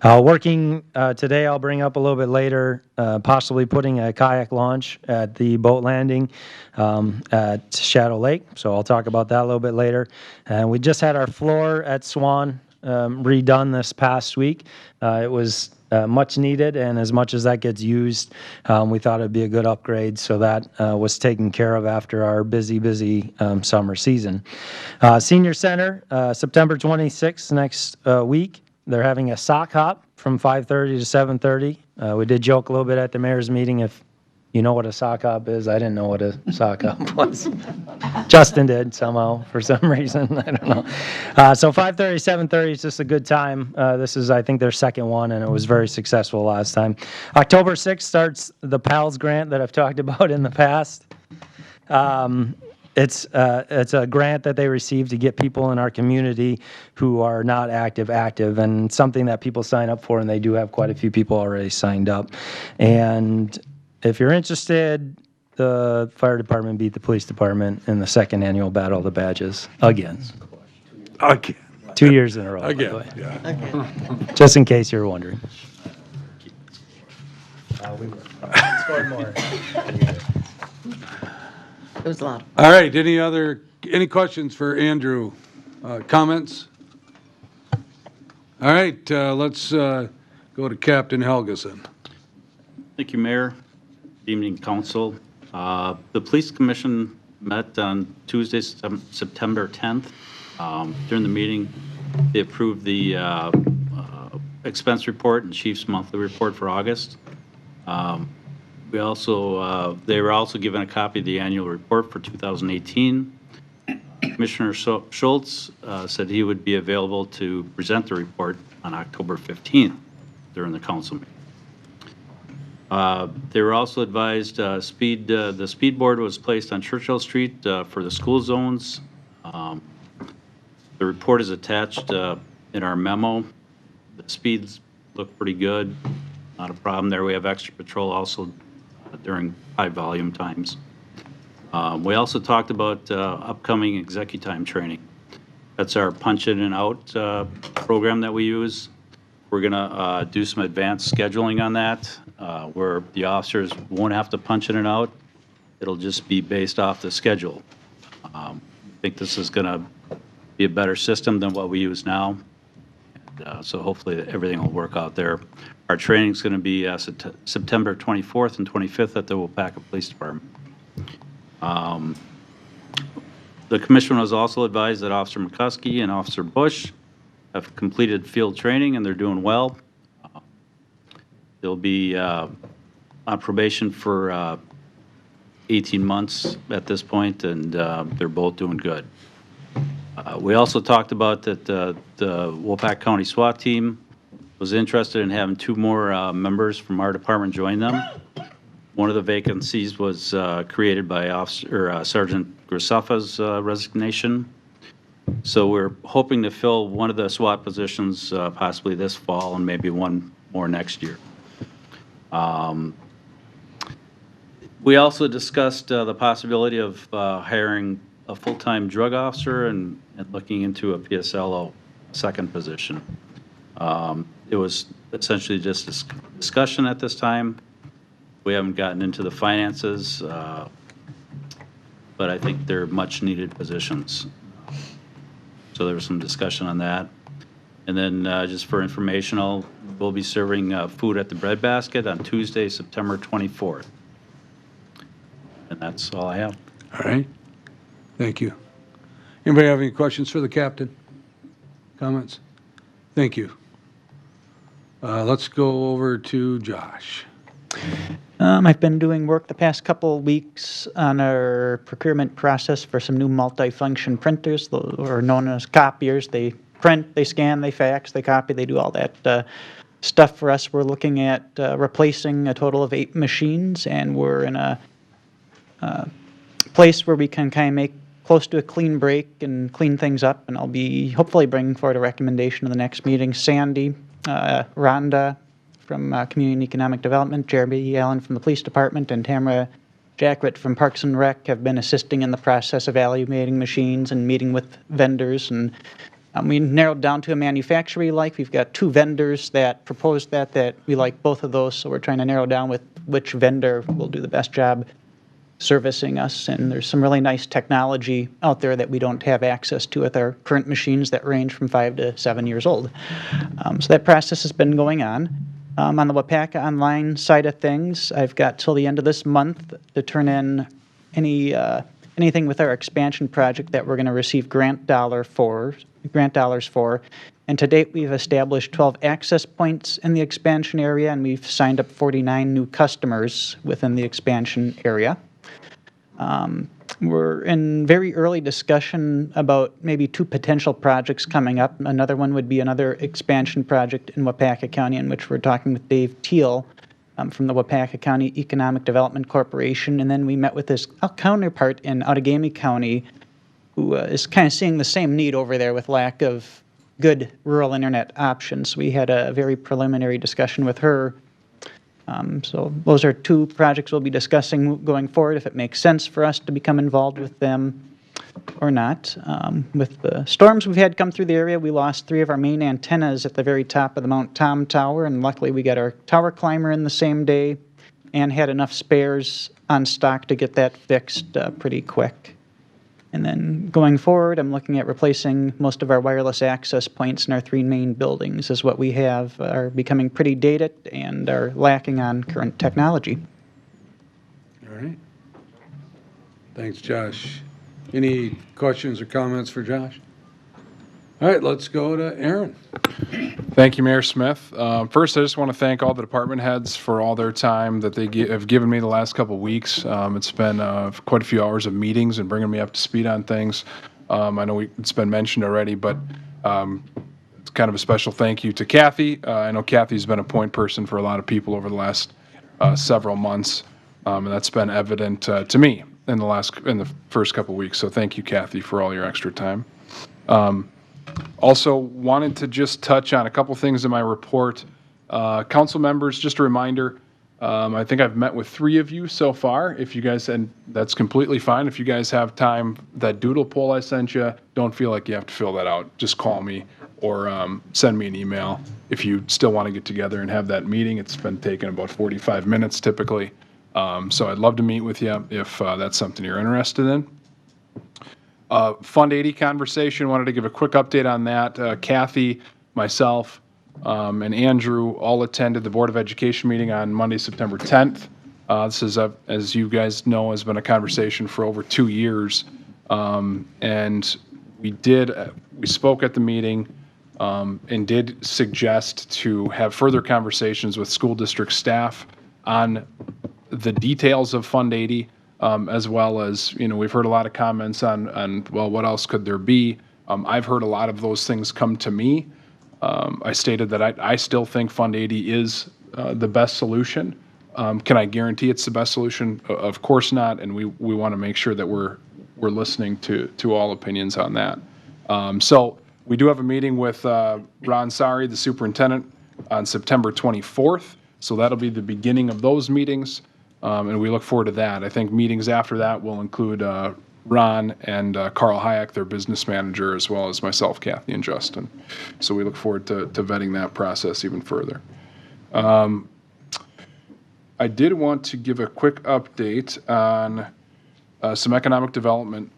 Working today, I'll bring up a little bit later, possibly putting a kayak launch at the boat landing at Shadow Lake. So I'll talk about that a little bit later. And we just had our floor at Swan redone this past week. It was much needed, and as much as that gets used, we thought it'd be a good upgrade, so that was taken care of after our busy summer season. Senior Center, September 26th, next week. They're having a sock hop from 5:30 to 7:30. We did joke a little bit at the mayor's meeting if you know what a sock hop is. I didn't know what a sock hop was. Justin did somehow for some reason. I don't know. So 5:30, 7:30 is just a good time. This is, I think, their second one, and it was very successful last time. October 6th starts the PALS grant that I've talked about in the past. It's a grant that they receive to get people in our community who are not active, and something that people sign up for, and they do have quite a few people already signed up. And if you're interested, the fire department beat the police department in the second annual Battle of the Badges again. 2 years in a row. Again, by the way. yeah. Just in case you're wondering. We scored more. It was a lot. All right, any questions for Andrew? Comments? All right, let's go to Captain Helgeson. Thank you, Mayor. Good evening, Council. The Police Commission met on Tuesday, September 10th. During the meeting, they approved the expense report and Chief's monthly report for August. They were also given a copy of the annual report for 2018. Commissioner Schultz said he would be available to present the report on October 15th during the council meeting. They were also advised the speed board was placed on Churchill Street for the school zones. The report is attached in our memo. The speeds look pretty good. Not a problem there. We have extra patrol also during high volume times. We also talked about upcoming executive time training. That's our punch in and out program that we use. We're gonna do some advanced scheduling on that, where the officers won't have to punch in and out. It'll just be based off the schedule. I think this is gonna be a better system than what we use now. So hopefully everything will work out there. Our training is gonna be September 24th and 25th at the Waupaca Police Department. The commission was also advised that Officer McCuskey and Officer Bush have completed field training and they're doing well. They'll be on probation for 18 months at this point, and they're both doing good. We also talked about that the Waupaca County SWAT team was interested in having 2 more members from our department join them. One of the vacancies was created by Sergeant Grisafa's resignation. So we're hoping to fill one of the SWAT positions possibly this fall and maybe one more next year. We also discussed the possibility of hiring a full-time drug officer and looking into a PSLO second position. It was essentially just a discussion at this time. We haven't gotten into the finances, but I think they're much-needed positions. So there was some discussion on that. And then just for informational, we'll be serving food at the Bread Basket on Tuesday, September 24th. And that's all I have. All right. Thank you. Anybody have any questions for the captain? Comments? Thank you. Let's go over to Josh. I've been doing work the past couple of weeks on our procurement process for some new multi-function printers, or known as copiers. They print, they scan, they fax, they copy, they do all that stuff for us. We're looking at replacing a total of 8 machines, and we're in a place where we can kind of make close to a clean break and clean things up, and I'll be hopefully bringing forward a recommendation in the next meeting. Sandy, Rhonda from Community and Economic Development, Jeremy Allen from the Police Department, and Tamara Jackritt from Parks and Rec have been assisting in the process of evaluating machines and meeting with vendors. And we narrowed down to a manufacturer we like. We've got 2 vendors that proposed that we like both of those, so we're trying to narrow down with which vendor will do the best job servicing us, and there's some really nice technology out there that we don't have access to with our current machines that range from 5 to 7 years old. So that process has been going on. On the Waupaca Online side of things, I've got till the end of this month to turn in anything with our expansion project that we're going to receive grant dollars for. And to date, we've established 12 access points in the expansion area, and we've signed up 49 new customers within the expansion area. We're in very early discussion about maybe 2 potential projects coming up. Another one would be another expansion project in Waupaca County, in which we're talking with Dave Teal from the Waupaca County Economic Development Corporation. And then we met with his counterpart in Outagamie County, who is kind of seeing the same need over there with lack of good rural internet options. We had a very preliminary discussion with her. So those are 2 projects we'll be discussing going forward, if it makes sense for us to become involved with them or not. With the storms we've had come through the area, we lost 3 of our main antennas at the very top of the Mount Tom Tower, and luckily we got our tower climber in the same day and had enough spares on stock to get that fixed pretty quick. And then going forward, I'm looking at replacing most of our wireless access points in our 3 main buildings, as what we have are becoming pretty dated and are lacking on current technology. All right. Thanks, Josh. Any questions or comments for Josh? All right, let's go to Aaron. Thank you, Mayor Smith. First, I just want to thank all the department heads for all their time that they have given me the last couple of weeks. It's been quite a few hours of meetings and bringing me up to speed on things. I know it's been mentioned already, but it's kind of a special thank you to Kathy. I know Kathy's been a point person for a lot of people over the last several months, and that's been evident to me in the first couple of weeks. So thank you, Kathy, for all your extra time. Also wanted to just touch on a couple things in my report. Council members, just a reminder, I think I've met with 3 of you so far. If you guys, and that's completely fine. If you guys have time, that doodle poll I sent you, don't feel like you have to fill that out. Just call me or send me an email if you still want to get together and have that meeting. It's been taking about 45 minutes typically. So I'd love to meet with you if that's something you're interested in. Fund 80 conversation, wanted to give a quick update on that. Kathy, myself, and Andrew all attended the Board of Education meeting on Monday, September 10th. This is, as you guys know, has been a conversation for over 2 years. And we spoke at the meeting and did suggest to have further conversations with school district staff on the details of Fund 80. As well as, we've heard a lot of comments on well, what else could there be? I've heard a lot of those things come to me. I stated that I still think Fund 80 is the best solution. Can I guarantee it's the best solution? Of course not, and we want to make sure that we're listening to all opinions on that. So we do have a meeting with Ron Sari, the superintendent, on September 24th. So that'll be the beginning of those meetings. And we look forward to that. I think meetings after that will include Ron and Carl Hayek, their business manager, as well as myself, Kathy, and Justin. So we look forward to vetting that process even further. I did want to give a quick update on some economic development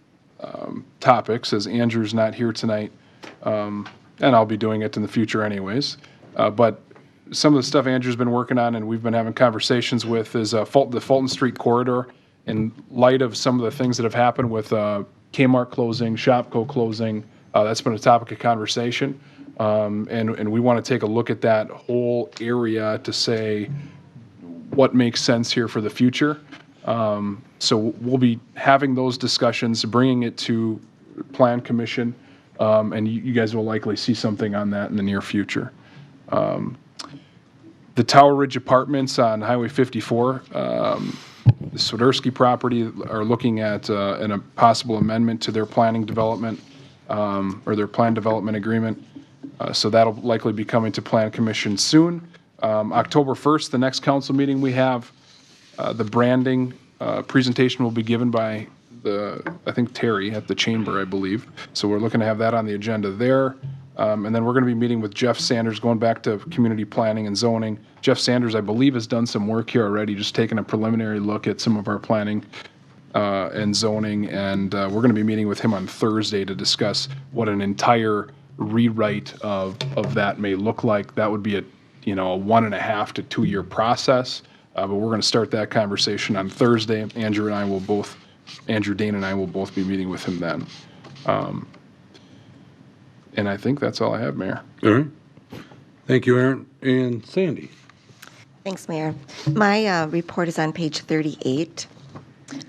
topics, as Andrew's not here tonight, and I'll be doing it in the future anyways. But some of the stuff Andrew's been working on and we've been having conversations with is the Fulton Street corridor. In light of some of the things that have happened with Kmart closing, Shopko closing, that's been a topic of conversation. And we want to take a look at that whole area to say what makes sense here for the future. So we'll be having those discussions, bringing it to Plan Commission, and you guys will likely see something on that in the near future. The Tower Ridge Apartments on Highway 54, the Swiderski property, are looking at a possible amendment to their planning development or their plan development agreement. So that'll likely be coming to Plan Commission soon. October 1st, the next council meeting we have, the branding presentation will be given by I think Terry at the chamber, I believe. So we're looking to have that on the agenda there. And then we're going to be meeting with Jeff Sanders, going back to community planning and zoning. Jeff Sanders, I believe, has done some work here already, just taking a preliminary look at some of our planning and zoning, and we're going to be meeting with him on Thursday to discuss what an entire rewrite of that may look like. That would be a 1.5 to 2 year process, but we're going to start that conversation on Thursday. Andrew Dane and I will both be meeting with him then. And I think that's all I have, Mayor. All right. Thank you, Aaron. And Sandy. Thanks, Mayor. My report is on page 38.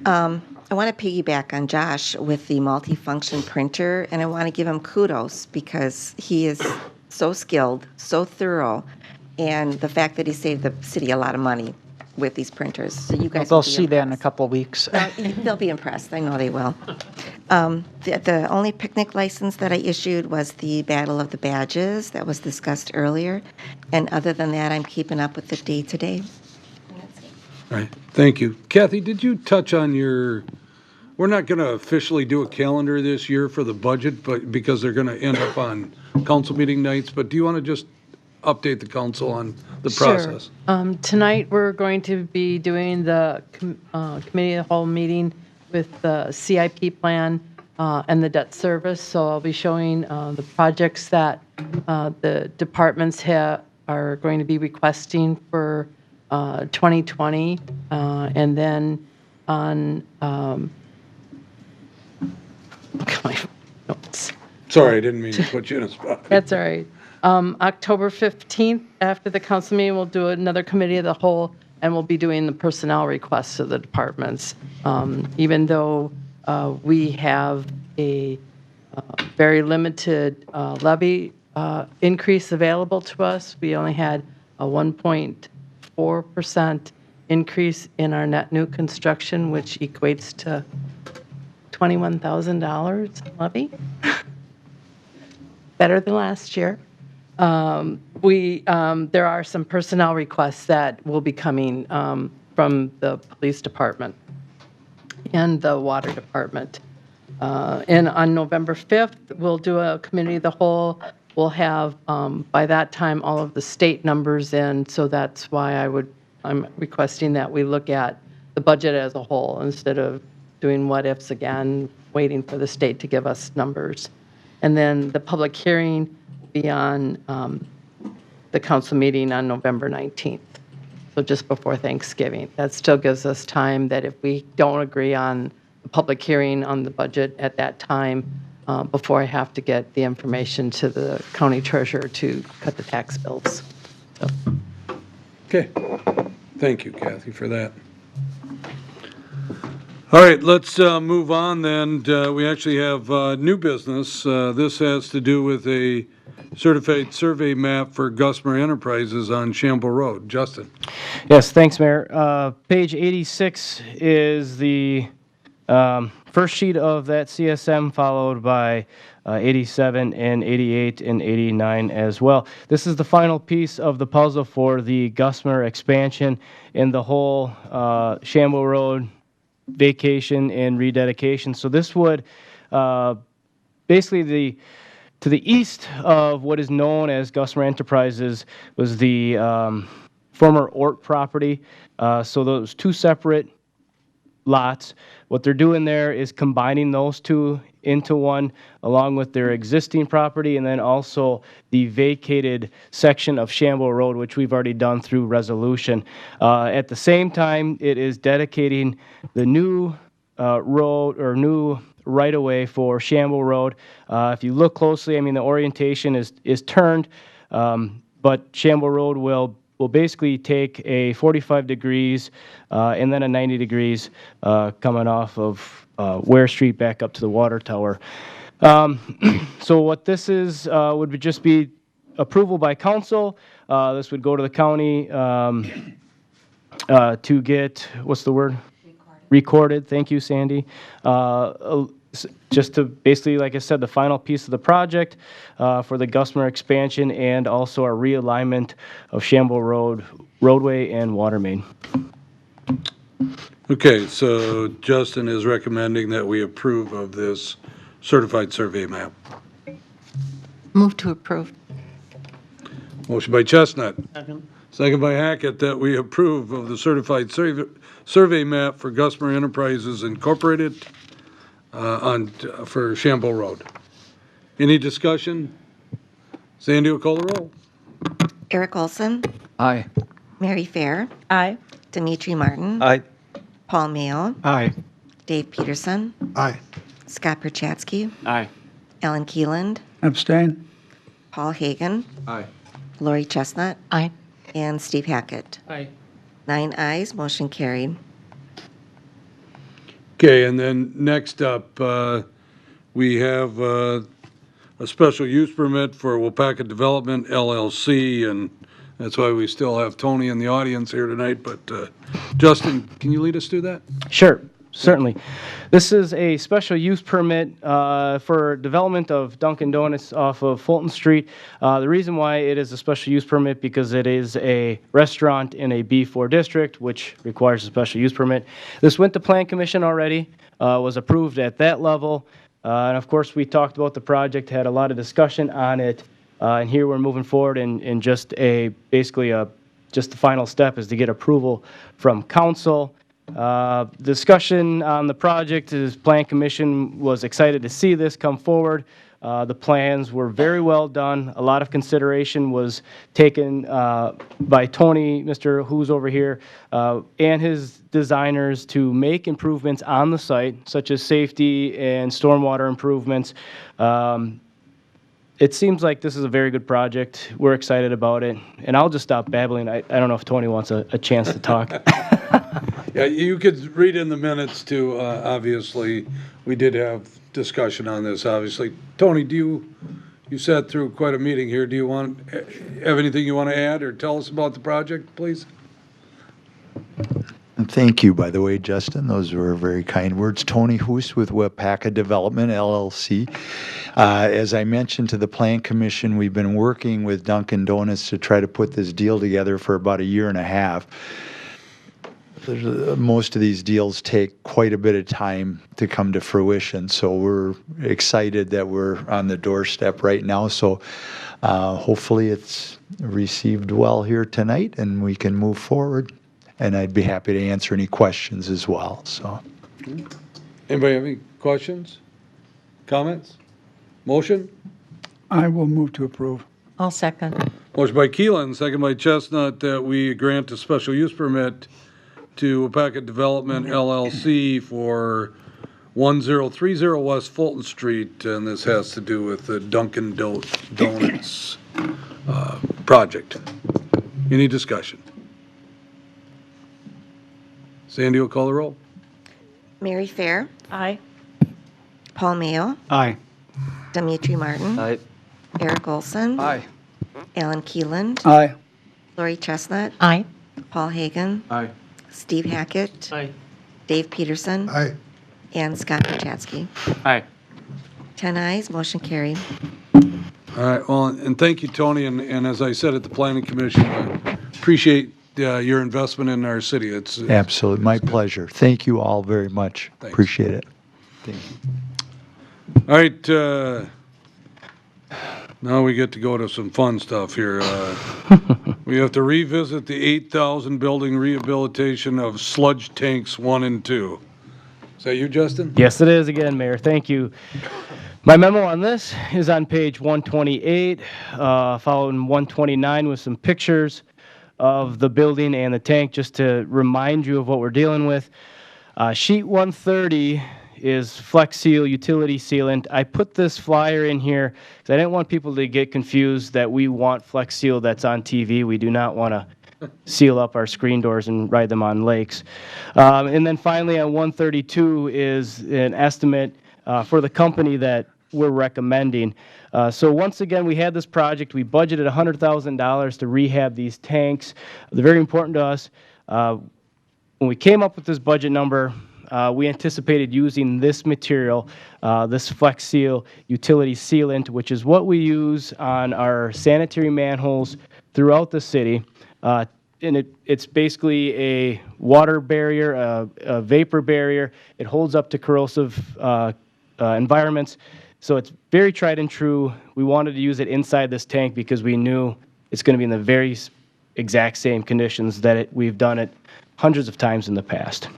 I want to piggyback on Josh with the multifunction printer, and I want to give him kudos because he is so skilled, so thorough, and the fact that he saved the city a lot of money with these printers. So you guys They'll will be see that in a couple of weeks. They'll be impressed. I know they will. The only picnic license that I issued was the Battle of the Badges that was discussed earlier. And other than that, I'm keeping up with the day-to-day. All right. Thank you. Kathy, did you touch on we're not going to officially do a calendar this year for the budget, but because they're going to end up on council meeting nights, but do you want to just update the council on the process? Sure. Tonight, we're going to be doing the committee of the whole meeting with the CIP plan and the debt service. So I'll be showing the projects that the departments are going to be requesting for 2020. And then on my notes. Sorry, I didn't mean to put you in a spot. That's all right. October 15th, after the council meeting, we'll do another committee of the whole, and we'll be doing the personnel requests of the departments. Even though we have a very limited levy increase available to us, we only had a 1.4% increase in our net new construction, which equates to $21,000 levy. Better than last year. There are some personnel requests that will be coming from the police department and the water department. And on November 5th, we'll do a committee of the whole. We'll have, by that time, all of the state numbers in, so that's why I'm requesting that we look at the budget as a whole instead of doing what-ifs again, waiting for the state to give us numbers. And then the public hearing will be on the council meeting on November 19th, so just before Thanksgiving. That still gives us time that if we don't agree on the public hearing on the budget at that time, before I have to get the information to the county treasurer to cut the tax bills. So. Okay. Thank you, Kathy, for that. All right, let's move on then. We actually have new business. This has to do with a certified survey map for Gusmer Enterprises on Shamble Road. Justin. Yes, thanks, Mayor. Page 86 is the first sheet of that CSM, followed by 87 and 88 and 89 as well. This is the final piece of the puzzle for the Gusmer expansion and the whole Shamble Road vacation and rededication. So this would basically to the east of what is known as Gusmer Enterprises was the former Ort property. So those two separate lots. What they're doing there is combining those two into one, along with their existing property, and then also the vacated section of Shamble Road, which we've already done through resolution. At the same time, it is dedicating the new road or new right-of-way for Shamble Road. If you look closely, I mean, the orientation is turned, but Shamble Road will basically take a 45 degrees and then a 90 degrees coming off of Ware Street back up to the water tower. So what this is would just be approval by council. This would go to the county to get, what's the word? Recorded. Thank you, Sandy. Just to basically, like I said, the final piece of the project for the Gusmer expansion and also a realignment of Shamble Road roadway and water main. Okay, so Justin is recommending that we approve of this certified survey map. Move to approve. Motion by Chestnut, Second. Second by Hackett, that we approve of the certified survey map for Gusmer Enterprises Incorporated for Shambo Road. Any discussion? Sandy will call the roll. Eric Olson, Aye. Mary Fair, Aye. Dimitri Martin, Aye. Paul Mayo, Aye. Dave Peterson, Aye. Scott Perchatsky, Aye. Alan Keeland, Abstain? Paul Hagan, Aye. Lori Chestnut, Aye. and Steve Hackett. Aye. 9 ayes, motion carried. Okay, and then next up, we have a special use permit for Waupaca Development LLC, and that's why we still have Tony in the audience here tonight. But Justin, can you lead us through that? Sure, certainly. This is a special use permit for development of Dunkin' Donuts off of Fulton Street. The reason why it is a special use permit because it is a restaurant in a B4 district, which requires a special use permit. This went to Plan Commission already, was approved at that level. And of course, we talked about the project, had a lot of discussion on it. And here we're moving forward in just just the final step is to get approval from council. Discussion on the project is Plan Commission was excited to see this come forward. The plans were very well done. A lot of consideration was taken by Tony, Mr. who's over here, and his designers to make improvements on the site, such as safety and stormwater improvements. It seems like this is a very good project. We're excited about it. And I'll just stop babbling. I don't know if Tony wants a chance to talk. Yeah, you could read in the minutes too, obviously. We did have discussion on this, obviously. Tony, you sat through quite a meeting here. Do you have anything you want to add or tell us about the project, please? And thank you, by the way, Justin. Those were very kind words. Tony Hoos with Waupaca Development, LLC. As I mentioned to the Plan Commission, we've been working with Dunkin' Donuts to try to put this deal together for about a year and a half. Most of these deals take quite a bit of time to come to fruition, so we're excited that we're on the doorstep right now. So hopefully it's received well here tonight and we can move forward. And I'd be happy to answer any questions as well. So, Anybody have any questions, comments, motion? I will move to approve. I'll second. Motion by Keelan, second by Chestnut, that we grant a special use permit to Waupaca Development LLC for 1030 West Fulton Street, and this has to do with the Dunkin' Donuts project. Any discussion? Sandy will call the roll. Mary Fair, Aye. Paul Mayo, Aye. Dimitri Martin, Aye. Eric Olson, Aye. Alan Keeland, Aye. Lori Chestnut, Aye. Paul Hagan, Aye. Steve Hackett, Aye. Dave Peterson, Aye. and Scott Perchatsky. Aye. 10 ayes, motion carried. All right, well, and thank you, Tony, and as I said at the Planning Commission, I appreciate your investment in our city. It's absolutely, my pleasure. Thank you all very much. Thanks. Appreciate it. Thank you. All right, now we get to go to some fun stuff here. We have to revisit the 8,000 building rehabilitation of sludge tanks 1 and 2. Is that you, Justin? Yes, it is again, Mayor. Thank you. My memo on this is on page 128, following 129 with some pictures of the building and the tank, just to remind you of what we're dealing with. Sheet 130 is Flex Seal utility sealant. I put this flyer in here because I didn't want people to get confused that we want Flex Seal that's on TV. We do not want to seal up our screen doors and ride them on lakes. And then finally on 132 is an estimate for the company that we're recommending. So once again, we had this project. We budgeted $100,000 to rehab these tanks. They're very important to us. When we came up with this budget number, we anticipated using this material, this Flex Seal utility sealant, which is what we use on our sanitary manholes throughout the city. And it's basically a water barrier, a vapor barrier. It holds up to corrosive environments. So it's very tried and true. We wanted to use it inside this tank because we knew it's going to be in the very exact same conditions that we've done it hundreds of times in the past.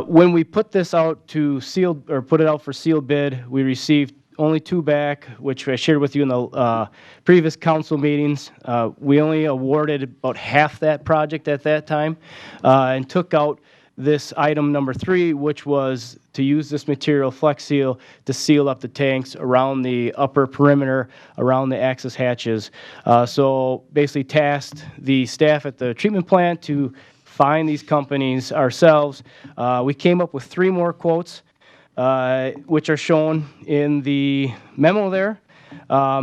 When we put this out to sealed or put it out for sealed bid, we received only 2 back, which I shared with you in the previous council meetings. We only awarded about half that project at that time, and took out this item number 3, which was to use this material, Flex Seal, to seal up the tanks around the upper perimeter, around the access hatches. So basically tasked the staff at the treatment plant to find these companies ourselves. We came up with 3 more quotes, which are shown in the memo there. A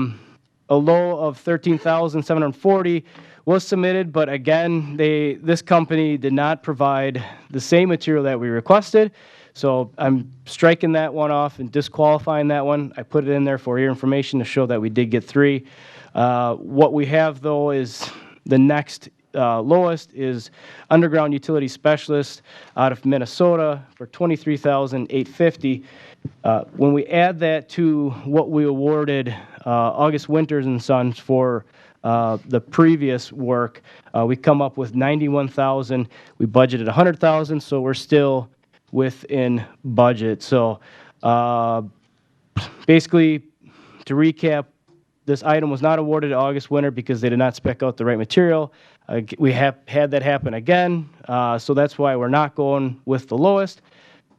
low of $13,740 was submitted, but again, this company did not provide the same material that we requested. So I'm striking that one off and disqualifying that one. I put it in there for your information to show that we did get 3. What we have, though, is the next lowest is underground utility specialist out of Minnesota for $23,850. When we add that to what we awarded August Winters and Sons for the previous work, we come up with $91,000. We budgeted $100,000, so we're still within budget. So basically, to recap, this item was not awarded to August Winter because they did not spec out the right material. We have had that happen again, so that's why we're not going with the lowest,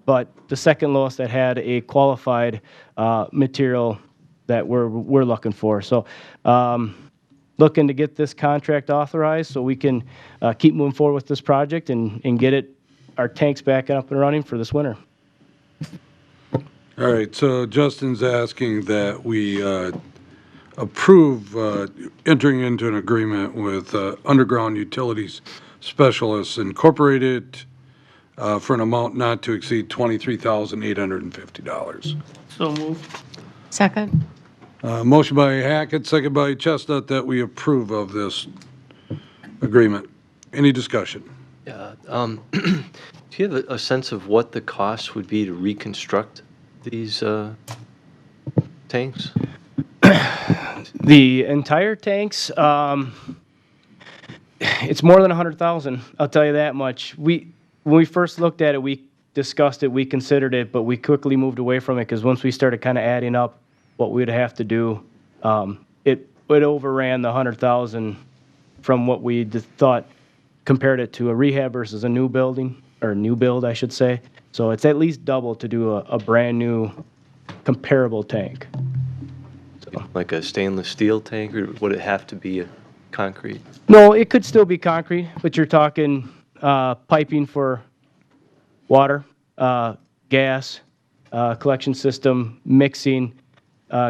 but the second lowest that had a qualified material that we're looking for. So looking to get this contract authorized so we can keep moving forward with this project and get our tanks back up and running for this winter. All right, so Justin's asking that we approve entering into an agreement with Underground Utilities Specialists Incorporated for an amount not to exceed $23,850. So moved. Second. Motion by Hackett, second by Chestnut, that we approve of this agreement. Any discussion? Yeah. Do you have a sense of what the cost would be to reconstruct these tanks? The entire tanks, it's more than $100,000. I'll tell you that much. When we first looked at it, we discussed it, we considered it, but we quickly moved away from it because once we started kind of adding up what we'd have to do, it overran the $100,000 from what we thought, compared it to a rehab versus a new building, or new build, I should say. So it's at least double to do a brand new comparable tank. Like a stainless steel tank, or would it have to be a concrete? No, it could still be concrete, but you're talking piping for water, gas, collection system, mixing,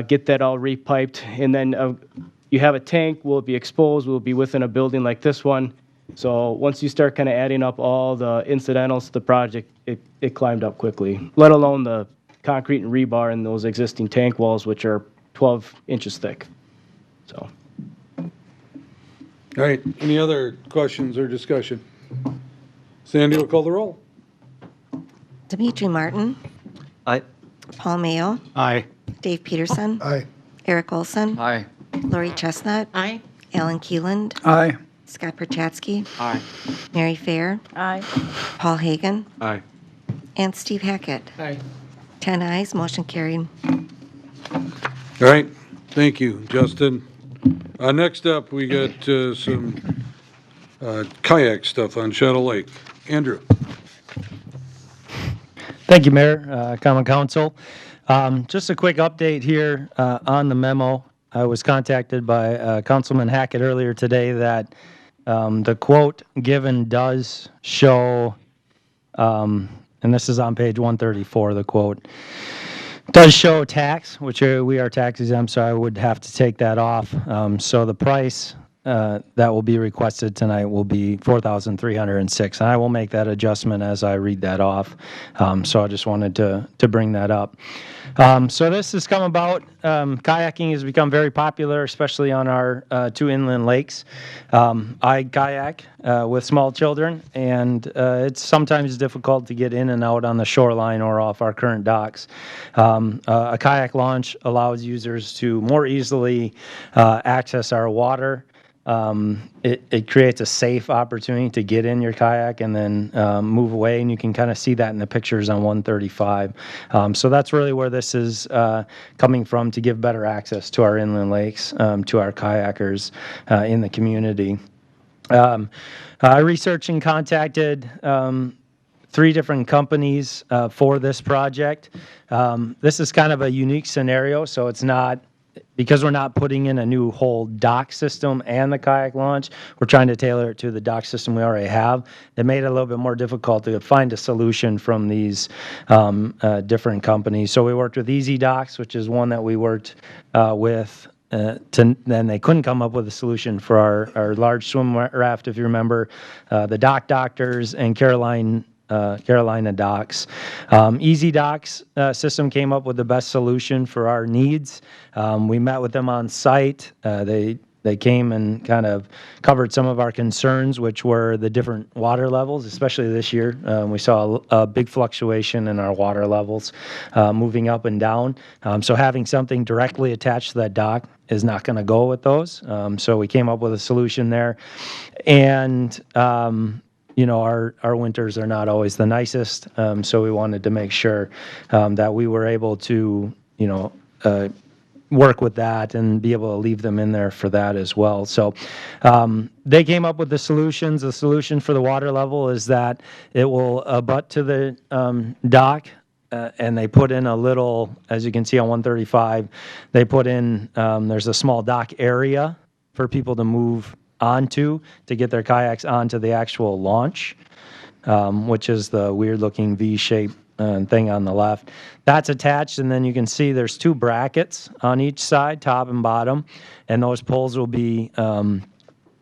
get that all repiped, and then you have a tank. Will it be exposed? Will it be within a building like this one? So once you start kind of adding up all the incidentals to the project, it climbed up quickly, let alone the concrete and rebar in those existing tank walls, which are 12 inches thick. So. All right, any other questions or discussion? Sandy will call the roll. Dimitri Martin. Aye. Paul Mayo. Aye. Dave Peterson. Aye. Eric Olson. Aye. Lori Chestnut. Aye. Alan Keeland. Aye. Scott Perchatsky. Aye. Mary Fair. Aye. Paul Hagan. Aye. And Steve Hackett. Aye. 10 ayes, motion carried. All right, thank you, Justin. Next up, we got some kayak stuff on Shadow Lake. Andrew. Thank you, Mayor, Common Council. Just a quick update here on the memo. I was contacted by Councilman Hackett earlier today that the quote given does show, and this is on page 134, the quote, does show tax, which we are tax exempt, so I would have to take that off. So the price that will be requested tonight will be $4,306, and I will make that adjustment as I read that off. So I just wanted to bring that up. So this has come about. Kayaking has become very popular, especially on our 2 inland lakes. I kayak with small children, and it's sometimes difficult to get in and out on the shoreline or off our current docks. A kayak launch allows users to more easily access our water, it creates a safe opportunity to get in your kayak and then move away, and you can kind of see that in the pictures on 135. So that's really where this is coming from, to give better access to our inland lakes, to our kayakers in the community. I researched and contacted 3 different companies for this project. This is kind of a unique scenario, so it's not, because we're not putting in a new whole dock system and the kayak launch, we're trying to tailor it to the dock system we already have. It made it a little bit more difficult to find a solution from these different companies. So we worked with Easy Docks, which is one that we worked with. Then they couldn't come up with a solution for our large swim raft, if you remember. The Dock Doctors and Carolina Docks. Easy Docks system came up with the best solution for our needs. We met with them on site. They came and kind of covered some of our concerns, which were the different water levels, especially this year. We saw a big fluctuation in our water levels, moving up and down. So having something directly attached to that dock is not going to go with those. So we came up with a solution there. And our winters are not always the nicest, so we wanted to make sure that we were able to, work with that and be able to leave them in there for that as well. So they came up with the solutions. The solution for the water level is that it will abut to the dock, and they put in a little, as you can see on 135, they put in, there's a small dock area for people to move onto to get their kayaks onto the actual launch, which is the weird looking V-shaped thing on the left. That's attached, and then you can see there's 2 brackets on each side, top and bottom, and those poles will be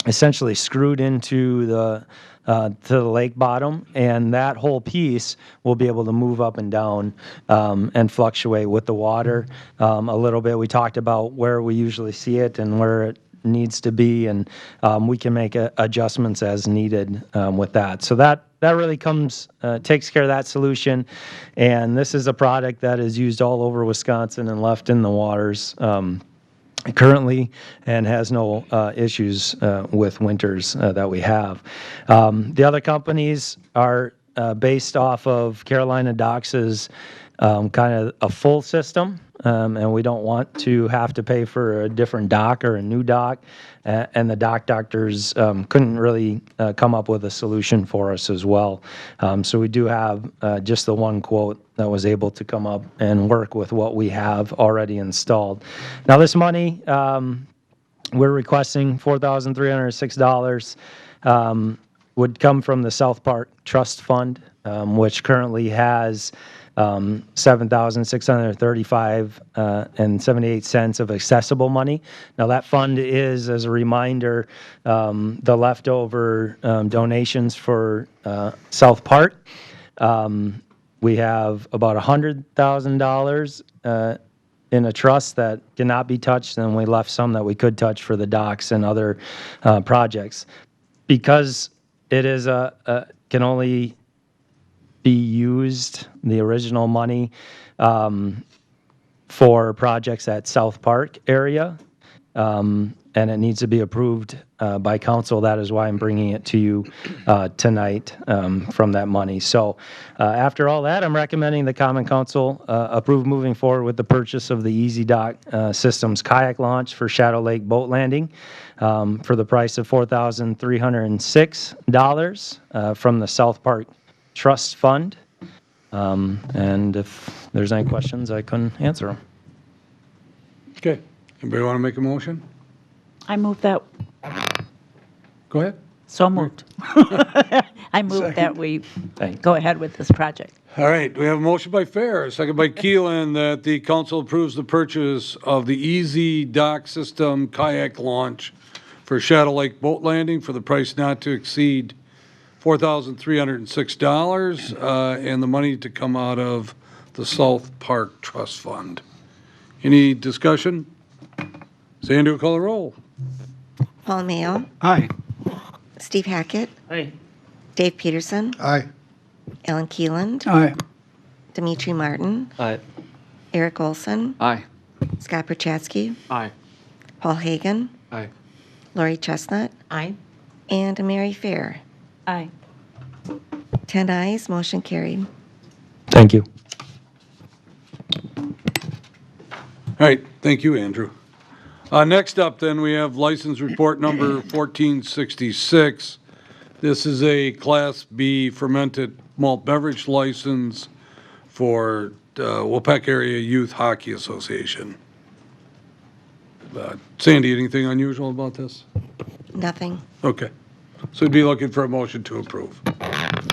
essentially screwed into the to the lake bottom, and that whole piece will be able to move up and down and fluctuate with the water a little bit. We talked about where we usually see it and where it needs to be, and we can make adjustments as needed with that. So that really takes care of that solution, and this is a product that is used all over Wisconsin and left in the waters currently, and has no issues with winters that we have. The other companies are based off of Carolina Docks' kind of a full system, and we don't want to have to pay for a different dock or a new dock, and the Dock Doctors couldn't really come up with a solution for us as well. So we do have just the one quote that was able to come up and work with what we have already installed. Now this money, we're requesting $4,306, would come from the South Park Trust Fund, which currently has $7,635 and 78 cents of accessible money. Now that fund is, as a reminder, the leftover donations for South Park. We have about $100,000 in a trust that cannot be touched, and we left some that we could touch for the docks and other projects. Because it is can only be used, the original money, for projects at South Park area, and it needs to be approved by council. That is why I'm bringing it to you tonight from that money. So after all that, I'm recommending the Common Council approve moving forward with the purchase of the Easy Dock Systems kayak launch for Shadow Lake boat landing for the price of $4,306 from the South Park Trust Fund. And if there's any questions, I can answer them. Okay. Anybody want to make a motion? I move that. Go ahead. So moved. I move that we go ahead with this project. All right, we have a motion by Fair, a second by Keelan, that the council approves the purchase of the Easy Dock System kayak launch for Shadow Lake boat landing for the price not to exceed $4,306, and the money to come out of the South Park Trust Fund. Any discussion? Sandy will call the roll. Paul Mayo. Aye. Steve Hackett. Aye. Dave Peterson. Aye. Alan Keeland. Aye. Dimitri Martin. Aye. Eric Olson. Aye. Scott Perchatsky. Aye. Paul Hagan. Aye. Lori Chestnut, Aye. and Mary Fair. Aye. 10 ayes, motion carried. Thank you. All right, thank you, Andrew. Next up, then, we have license report number 1466. This is a Class B fermented malt beverage license for Waupaca Area Youth Hockey Association. Sandy, anything unusual about this? Nothing. Okay. So we'd be looking for a motion to approve.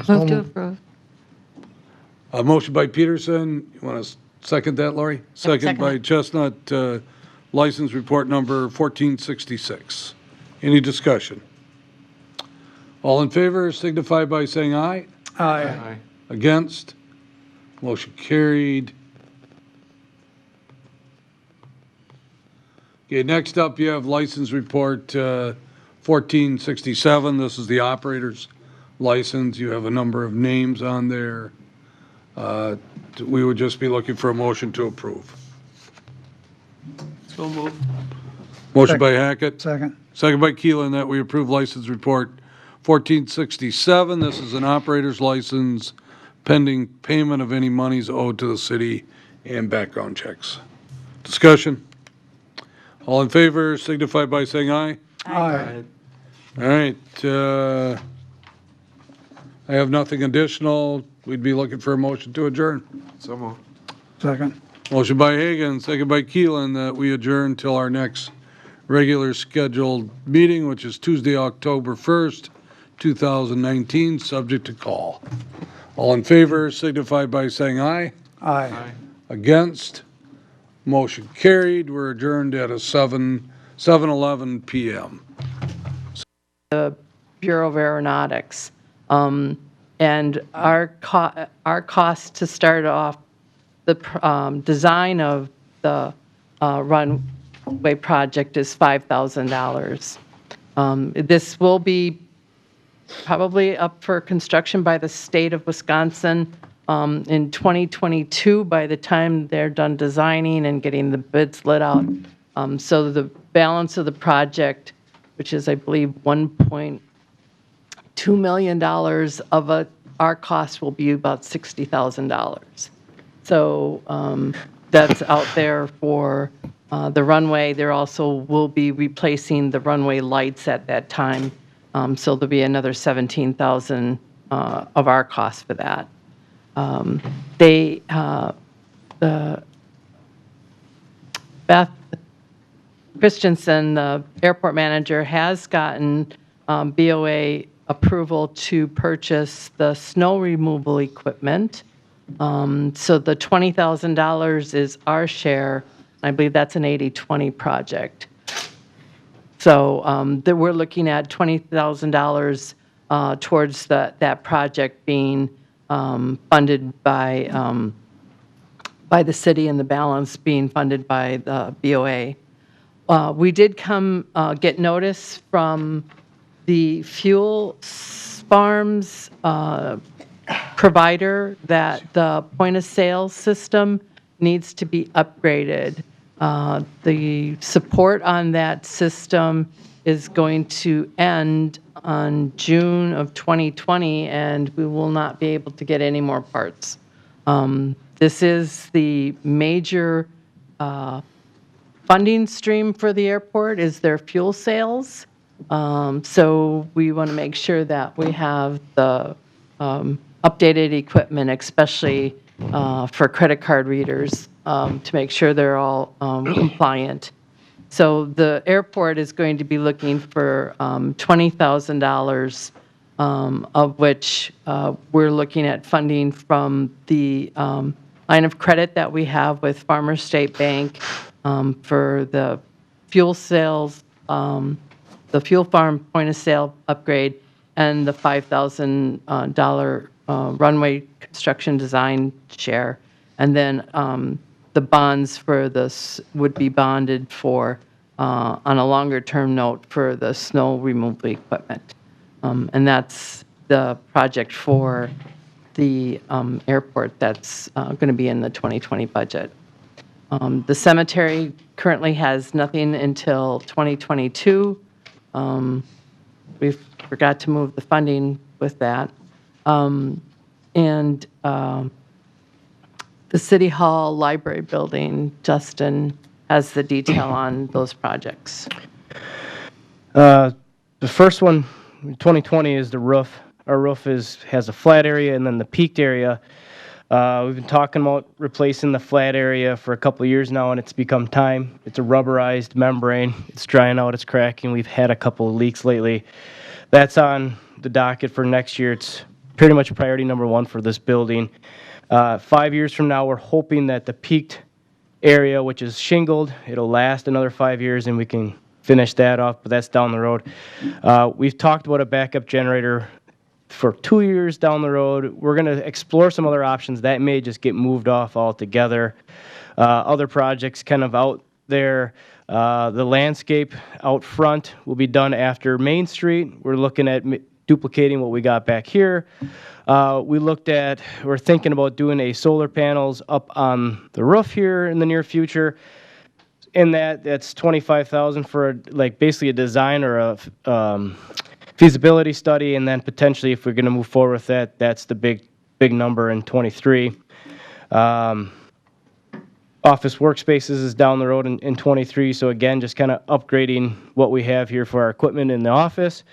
Move to approve. A motion by Peterson. You want to second that, Lori? Second by it. Chestnut, license report number 1466. Any discussion? All in favor signify by saying aye. Aye. Against? Motion carried. Okay, next up, you have license report 1467. This is the operator's license. You have a number of names on there. We would just be looking for a motion to approve. So move. Motion by Hackett. Second. Second by Keelan, that we approve license report 1467. This is an operator's license pending payment of any monies owed to the city and background checks. Discussion? All in favor signify by saying aye. Aye. All right. I have nothing additional. We'd be looking for a motion to adjourn. So moved. Second. Motion by Hagan, second by Keelan, that we adjourn till our next regular scheduled meeting, which is Tuesday, October 1st, 2019, subject to call. All in favor signify by saying aye. Aye. Against? Motion carried. We're adjourned at a 7:11 p.m. The Bureau of Aeronautics. And our cost to start off the design of the runway project is $5,000. This will be probably up for construction by the state of Wisconsin in 2022 by the time they're done designing and getting the bids let out. So the balance of the project, which is, I believe, $1.2 million of our cost will be about $60,000. So that's out there for the runway. There also will be replacing the runway lights at that time. So there'll be another $17,000 of our cost for that. Beth Christensen, the airport manager, has gotten BOA approval to purchase the snow removal equipment. So the $20,000 is our share. I believe that's an 80-20 project. So we're looking at $20,000 towards that project being funded by the city and the balance being funded by the BOA. We did get notice from the fuel farms provider that the point of sale system needs to be upgraded. The support on that system is going to end on June of 2020, and we will not be able to get any more parts. This is the major funding stream for the airport, is their fuel sales. So we want to make sure that we have the updated equipment, especially for credit card readers, to make sure they're all compliant. So the airport is going to be looking for $20,000, of which we're looking at funding from the line of credit that we have with Farmers State Bank for the fuel sales, the fuel farm point of sale upgrade, and the $5,000 runway construction design share. And then the bonds for this would be bonded for on a longer term note for the snow removal equipment. And that's the project for the airport that's going to be in the 2020 budget. The cemetery currently has nothing until 2022. We forgot to move the funding with that. And the City Hall Library Building, Justin has the detail on those projects. The first one, 2020, is the roof. Our roof has a flat area and then the peaked area. We've been talking about replacing the flat area for a couple of years now, and it's become time. It's a rubberized membrane. It's drying out. It's cracking. We've had a couple of leaks lately. That's on the docket for next year. It's pretty much priority number one for this building. 5 years from now, we're hoping that the peaked area, which is shingled, it'll last another 5 years, and we can finish that off, but that's down the road. We've talked about a backup generator for 2 years down the road. We're going to explore some other options that may just get moved off altogether. Other projects kind of out there, the landscape out front will be done after Main Street. We're looking at duplicating what we got back here. We're thinking about doing a solar panels up on the roof here in the near future. And that's $25,000 for basically a design or a feasibility study, and then potentially if we're going to move forward with that, that's the big number in 23. Office workspaces is down the road in 23, so again, just kind of upgrading what we have here for our equipment in the office.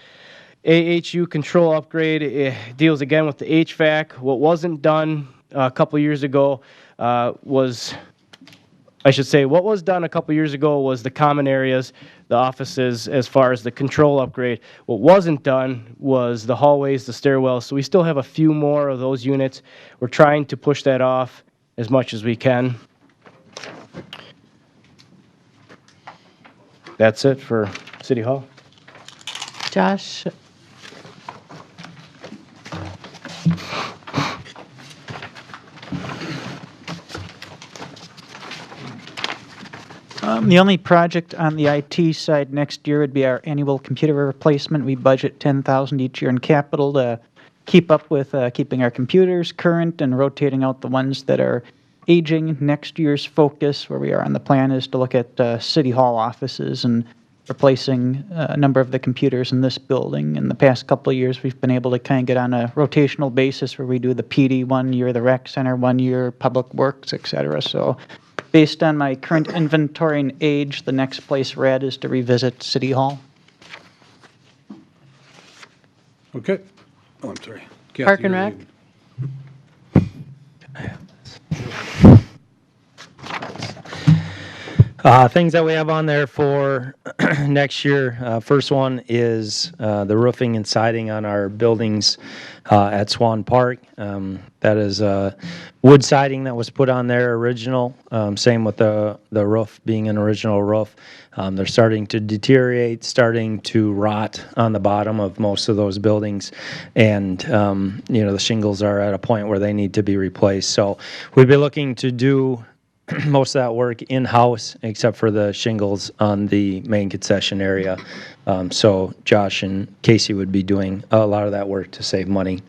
AHU control upgrade deals again with the HVAC. What wasn't done a couple years ago what was done a couple years ago was the common areas, the offices, as far as the control upgrade. What wasn't done was the hallways, the stairwells, so we still have a few more of those units. We're trying to push that off as much as we can. That's it for City Hall. Josh? The only project on the IT side next year would be our annual computer replacement. We budget $10,000 each year in capital to keep up with keeping our computers current and rotating out the ones that are aging. Next year's focus, where we are on the plan, is to look at City Hall offices and replacing a number of the computers in this building. In the past couple of years, we've been able to kind of get on a rotational basis where we do the PD 1 year, the rec center 1 year, public works, etc. So based on my current inventory and age, the next place we're at is to revisit City Hall. Okay. Oh, I'm sorry. Kathy, Park and Rec? Things that we have on there for next year. First one is the roofing and siding on our buildings at Swan Park. That is wood siding that was put on there original. Same with the roof being an original roof. They're starting to deteriorate, starting to rot on the bottom of most of those buildings, and the shingles are at a point where they need to be replaced. So we've been looking to do most of that work in-house, except for the shingles on the main concession area. So Josh and Casey would be doing a lot of that work to save money.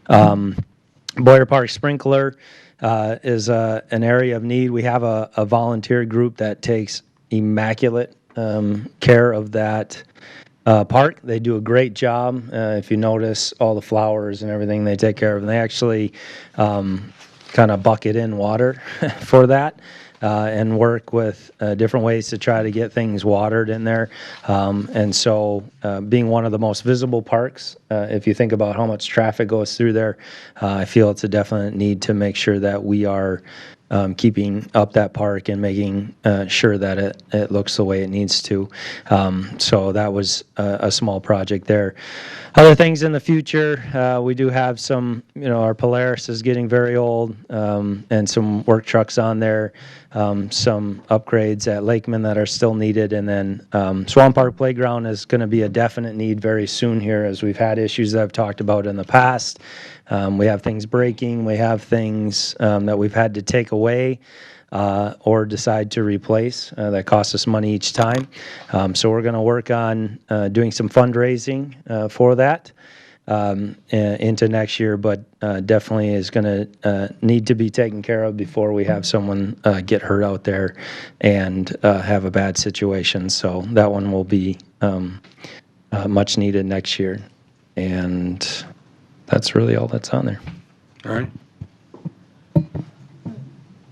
Boyer Park sprinkler is an area of need. We have a volunteer group that takes immaculate care of that park. They do a great job. If you notice all the flowers and everything they take care of, and they actually kind of bucket in water for that and work with different ways to try to get things watered in there. And so being one of the most visible parks, if you think about how much traffic goes through there, I feel it's a definite need to make sure that we are keeping up that park and making sure that it looks the way it needs to. So that was a small project there. Other things in the future, we do have some, our Polaris is getting very old, and some work trucks on there, some upgrades at Lakeman that are still needed, and then Swan Park Playground is going to be a definite need very soon here, as we've had issues that I've talked about in the past. We have things breaking, we have things that we've had to take away or decide to replace that cost us money each time. So we're going to work on doing some fundraising for that into next year, but definitely is going to need to be taken care of before we have someone get hurt out there and have a bad situation. So that one will be much needed next year. And that's really all that's on there. All right.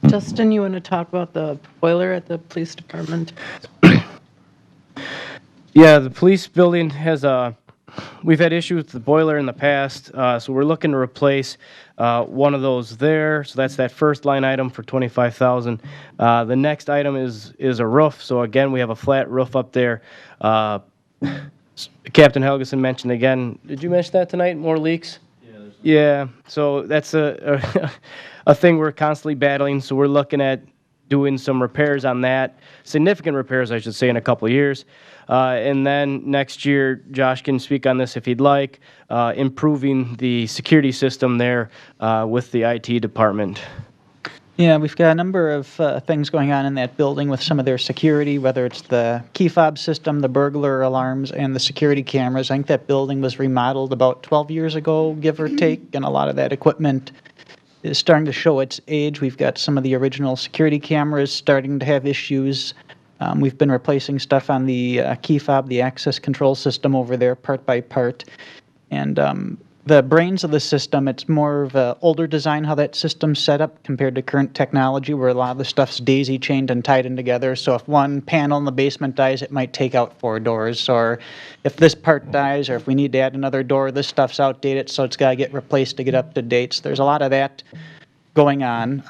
Justin, you want to talk about the boiler at the police department? Yeah, the police building has we've had issues with the boiler in the past, so we're looking to replace one of those there. So that's that first line item for $25,000. The next item is a roof. So again, we have a flat roof up there. Captain Helgeson mentioned again. Did you mention that tonight? More leaks? Yeah. So that's a thing we're constantly battling. So we're looking at doing some repairs on that, significant repairs, I should say, in a couple of years. And then next year, Josh can speak on this if he'd like, improving the security system there with the IT department. Yeah, we've got a number of things going on in that building with some of their security, whether it's the key fob system, the burglar alarms, and the security cameras. I think that building was remodeled about 12 years ago, give or take, and a lot of that equipment is starting to show its age. We've got some of the original security cameras starting to have issues. We've been replacing stuff on the key fob, the access control system over there, part by part. And the brains of the system, it's more of an older design, how that system's set up compared to current technology, where a lot of the stuff's daisy-chained and tied in together. So if one panel in the basement dies, it might take out 4 doors. Or if this part dies, or if we need to add another door, this stuff's outdated, so it's got to get replaced to get up to date. So there's a lot of that going on.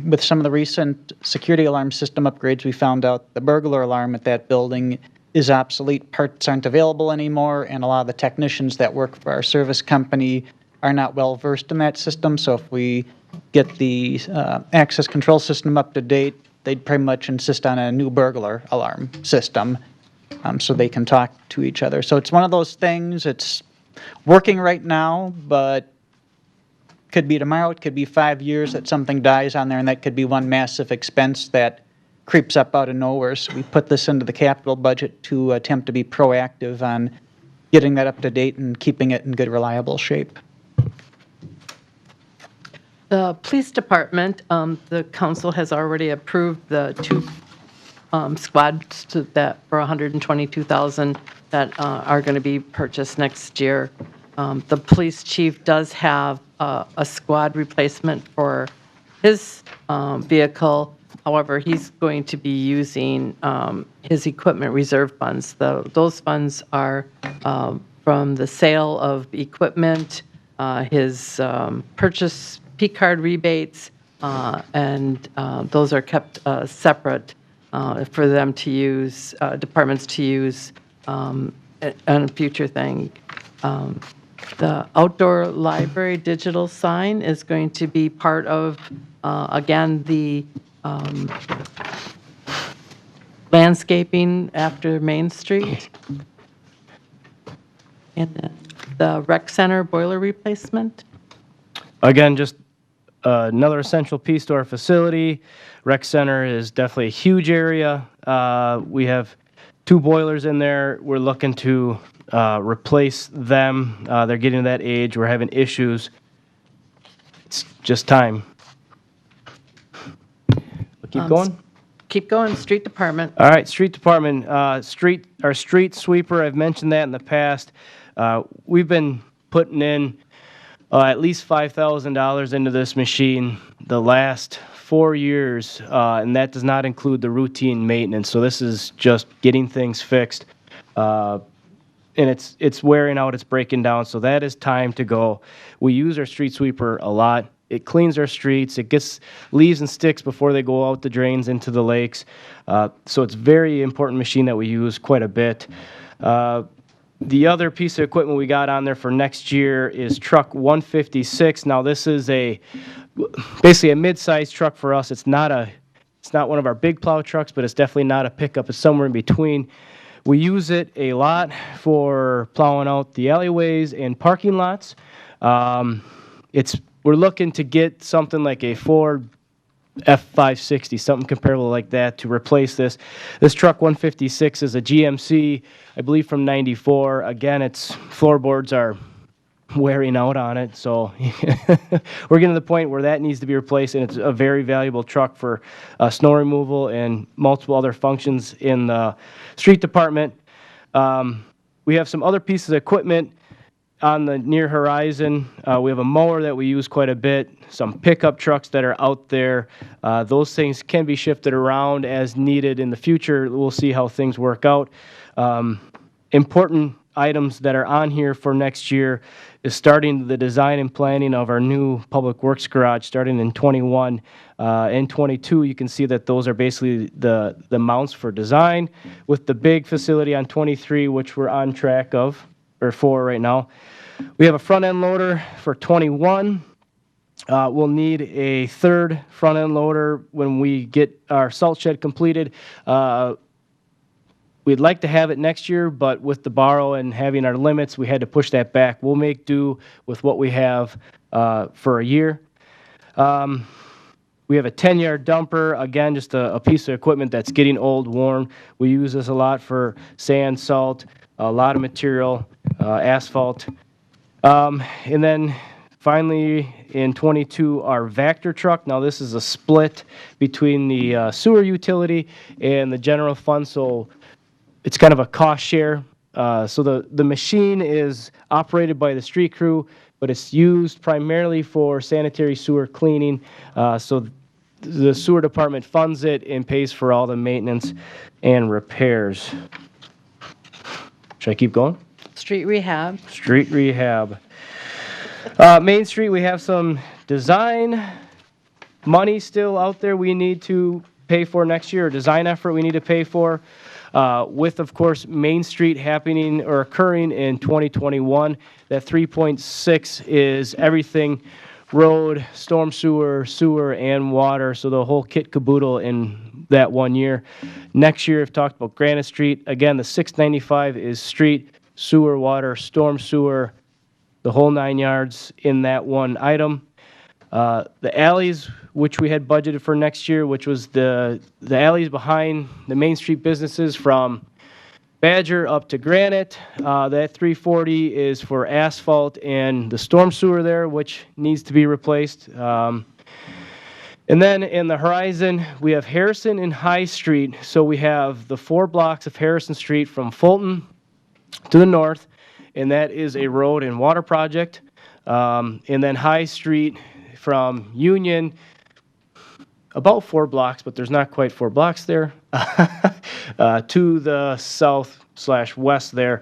With some of the recent security alarm system upgrades, we found out the burglar alarm at that building is obsolete. Parts aren't available anymore, and a lot of the technicians that work for our service company are not well versed in that system. So if we get the access control system up to date, they'd pretty much insist on a new burglar alarm system so they can talk to each other. So it's one of those things. It's working right now, but could be tomorrow, it could be 5 years that something dies on there, and that could be one massive expense that creeps up out of nowhere. So we put this into the capital budget to attempt to be proactive on getting that up to date and keeping it in good, reliable shape. The police department, the council has already approved the 2 squads that for $122,000 that are going to be purchased next year. The police chief does have a squad replacement for his vehicle. However, he's going to be using his equipment reserve funds. Those funds are from the sale of equipment, his purchase P-card rebates, and those are kept separate for them to use, departments to use on a future thing. The outdoor library digital sign is going to be part of, again, the landscaping after Main Street. And then the rec center boiler replacement. Again, just another essential piece to our facility. Rec center is definitely a huge area. We have 2 boilers in there. We're looking to replace them. They're getting to that age. We're having issues. It's just time. Keep going. Keep going. Street department. All right, street department. Our street sweeper. I've mentioned that in the past. We've been putting in at least $5,000 into this machine the last 4 years, and that does not include the routine maintenance. So this is just getting things fixed, and it's wearing out. It's breaking down. So that is time to go. We use our street sweeper a lot. It cleans our streets. It gets leaves and sticks before they go out the drains into the lakes. So it's a very important machine that we use quite a bit. The other piece of equipment we got on there for next year is truck 156. Now this is basically a mid-sized truck for us. It's not one of our big plow trucks, but it's definitely not a pickup. It's somewhere in between. We use it a lot for plowing out the alleyways and parking lots. We're looking to get something like a Ford F560, something comparable like that, to replace this. This truck 156 is a GMC, I believe from '94. Again, its floorboards are wearing out on it, so we're getting to the point where that needs to be replaced, and it's a very valuable truck for snow removal and multiple other functions in the street department. we have some other pieces of equipment on the near horizon. We have a mower that we use quite a bit, some pickup trucks that are out there. Those things can be shifted around as needed in the future. We'll see how things work out. Important items that are on here for next year is starting the design and planning of our new Public Works garage starting in 21. In 22, you can see that those are basically the mounts for design, with the big facility on 23, which we're on track of, or for right now. We have a front-end loader for 21. We'll need a third front-end loader when we get our salt shed completed. We'd like to have it next year, but with the borrow and having our limits, we had to push that back. We'll make do with what we have for a year. We have a 10-yard dumper, again, just a piece of equipment that's getting old, worn. We use this a lot for sand, salt, a lot of material, asphalt. And then finally, in 22, our Vector truck. Now, this is a split between the sewer utility and the general fund, so it's kind of a cost share. So the machine is operated by the street crew, but it's used primarily for sanitary sewer cleaning. So the sewer department funds it and pays for all the maintenance and repairs. Should I keep going? Street rehab. Street rehab. Main Street, we have some design money still out there we need to pay for next year, a design effort we need to pay for. With, of course, Main Street happening or occurring in 2021. That 3.6 is everything: road, storm sewer, sewer, and water. So the whole kit caboodle in that 1 year. Next year, I've talked about Granite Street. Again, the 695 is street, sewer, water, storm sewer, the whole 9 yards in that one item. The alleys, which we had budgeted for next year, which was the alleys behind the Main Street businesses from Badger up to Granite. That 340 is for asphalt and the storm sewer there, which needs to be replaced. And then in the horizon, we have Harrison and High Street. So we have the 4 blocks of Harrison Street from Fulton to the north, and that is a road and water project. And then High Street from Union, about 4 blocks, but there's not quite 4 blocks there, to the south/west there.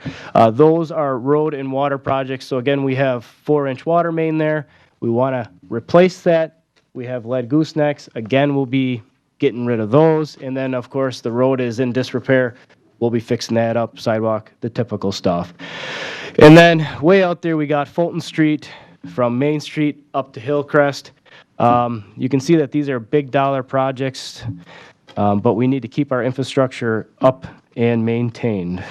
Those are road and water projects. So again, we have 4-inch water main there. We want to replace that. We have lead goosenecks. Again, we'll be getting rid of those. And then, of course, the road is in disrepair. We'll be fixing that up, sidewalk, the typical stuff. And then way out there, we got Fulton Street from Main Street up to Hillcrest. You can see that these are big dollar projects, but we need to keep our infrastructure up and maintained.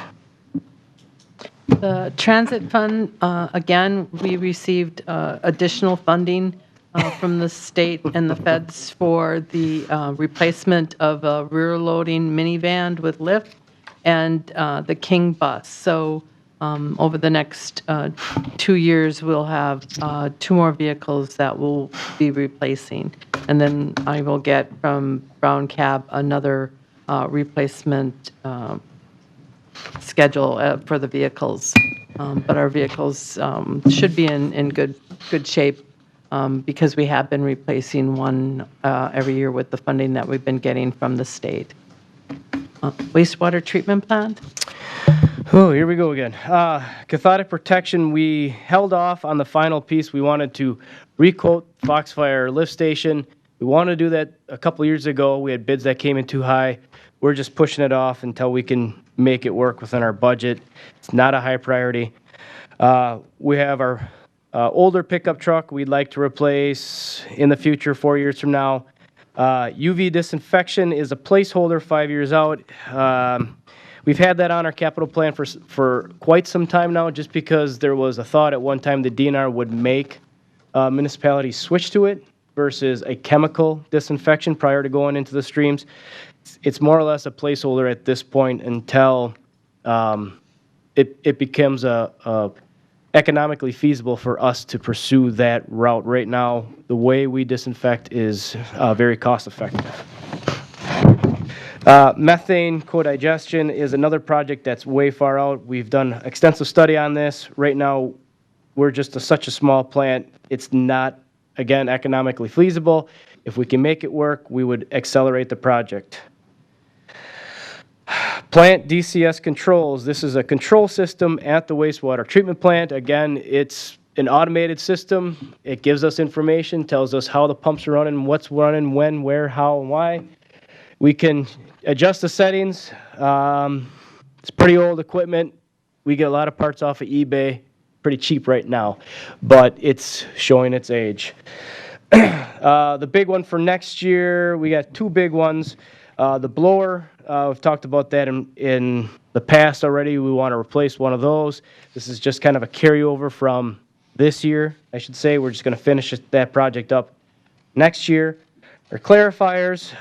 The transit fund, again, we received additional funding from the state and the feds for the replacement of a rear-loading minivan with lift and the King bus. So over the next 2 years, we'll have 2 more vehicles that we'll be replacing. And then I will get from Brown Cab another replacement schedule for the vehicles. But our vehicles should be in good shape because we have been replacing one every year with the funding that we've been getting from the state. Wastewater treatment plant? Oh, here we go again. Cathodic protection, we held off on the final piece. We wanted to requote Foxfire lift station. We wanted to do that a couple years ago. We had bids that came in too high. We're just pushing it off until we can make it work within our budget. It's not a high priority. We have our older pickup truck we'd like to replace in the future, 4 years from now. UV disinfection is a placeholder 5 years out. We've had that on our capital plan for quite some time now, just because there was a thought at one time the DNR would make municipalities switch to it versus a chemical disinfection prior to going into the streams. It's more or less a placeholder at this point until it becomes economically feasible for us to pursue that route. Right now, the way we disinfect is very cost effective. Methane co-digestion is another project that's way far out. We've done extensive study on this. Right now, we're just such a small plant. It's not, again, economically feasible. If we can make it work, we would accelerate the project. Plant DCS controls. This is a control system at the wastewater treatment plant. Again, it's an automated system. It gives us information, tells us how the pumps are running, what's running, when, where, how, and why. We can adjust the settings. It's pretty old equipment. We get a lot of parts off of eBay, pretty cheap right now, but it's showing its age. The big one for next year, we got two big ones. The blower, we've talked about that in the past already. We want to replace one of those. This is just kind of a carryover from this year, I should say. We're just going to finish that project up next year. Our clarifiers,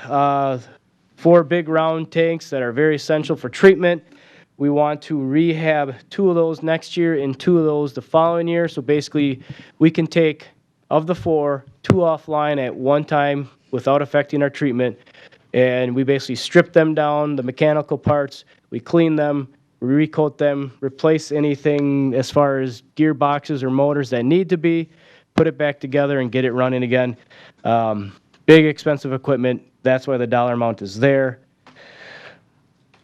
4 big round tanks that are very essential for treatment. We want to rehab 2 of those next year and 2 of those the following year. So basically, we can take, of the 4, 2 offline at one time without affecting our treatment. And we basically strip them down, the mechanical parts, we clean them, we recoat them, replace anything as far as gearboxes or motors that need to be, put it back together and get it running again. Big expensive equipment, that's why the dollar amount is there.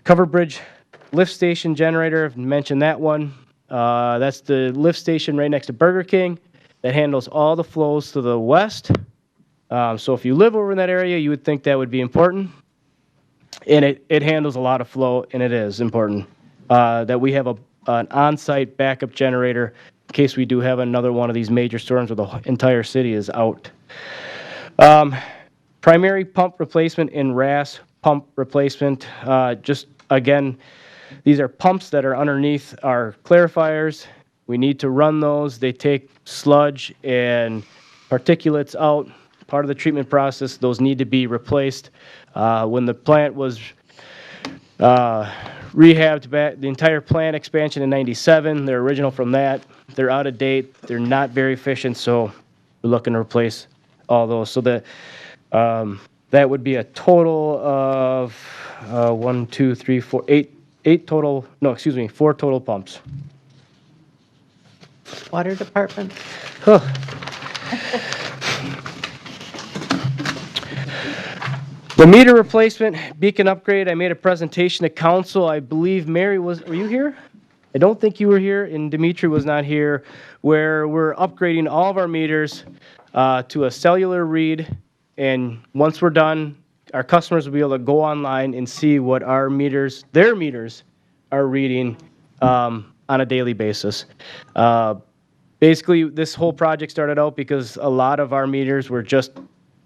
Cover bridge lift station generator, I've mentioned that one. That's the lift station right next to Burger King that handles all the flows to the west. So if you live over in that area, you would think that would be important. And it handles a lot of flow, and it is important. That we have an on-site backup generator in case we do have another one of these major storms where the entire city is out. Primary pump replacement and RAS pump replacement. Just again, these are pumps that are underneath our clarifiers. We need to run those. They take sludge and particulates out. Part of the treatment process, those need to be replaced. When the plant was rehabbed back, the entire plant expansion in '97, they're original from that. They're out of date. They're not very efficient, so we're looking to replace all those. So that would be a total of 1, 2, 3, 4, 8 total. No, excuse me, 4 total pumps. Water department. The meter replacement, beacon upgrade, I made a presentation to council. I believe Mary were you here? I don't think you were here, and Dimitri was not here, where we're upgrading all of our meters to a cellular read, and once we're done, our customers will be able to go online and see what our meters, their meters, are reading on a daily basis. Basically, this whole project started out because a lot of our meters were just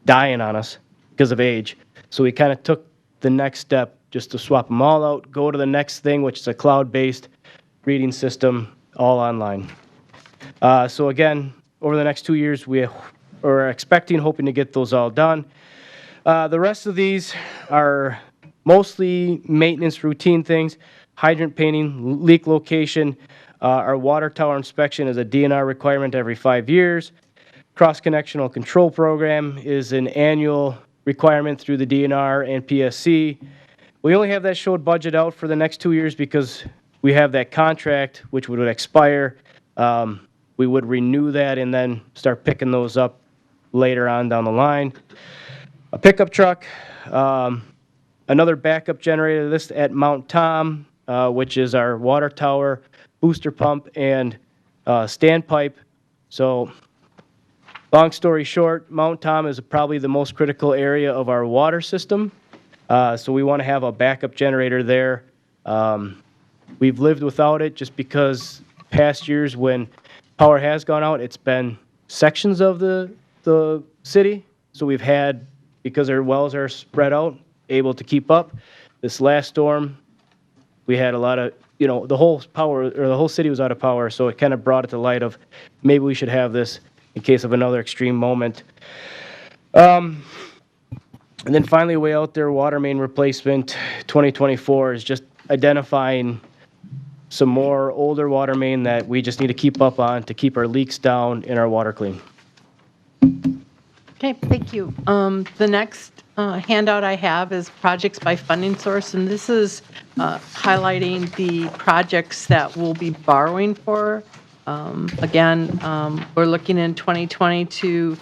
dying on us because of age. So we kind of took the next step just to swap them all out, go to the next thing, which is a cloud-based reading system, all online. So again, over the next 2 years, we are hoping to get those all done. The rest of these are mostly maintenance routine things, hydrant painting, leak location. Our water tower inspection is a DNR requirement every 5 years. Cross-connectional control program is an annual requirement through the DNR and PSC. We only have that showed budget out for the next 2 years because we have that contract which would expire. We would renew that and then start picking those up later on down the line. A pickup truck, another backup generator, this at Mount Tom, which is our water tower, booster pump, and standpipe. So long story short, Mount Tom is probably the most critical area of our water system. So we want to have a backup generator there. We've lived without it just because past years when power has gone out, it's been sections of the city. So we've had, because our wells are spread out, able to keep up. This last storm, we had a lot of, the whole city was out of power. So it kind of brought it to light of maybe we should have this in case of another extreme moment. And then finally, way out there, water main replacement 2024 is just identifying some more older water main that we just need to keep up on to keep our leaks down and our water clean. Okay, thank you. The next handout I have is projects by funding source, and this is highlighting the projects that we'll be borrowing for. Again, we're looking in 2020 to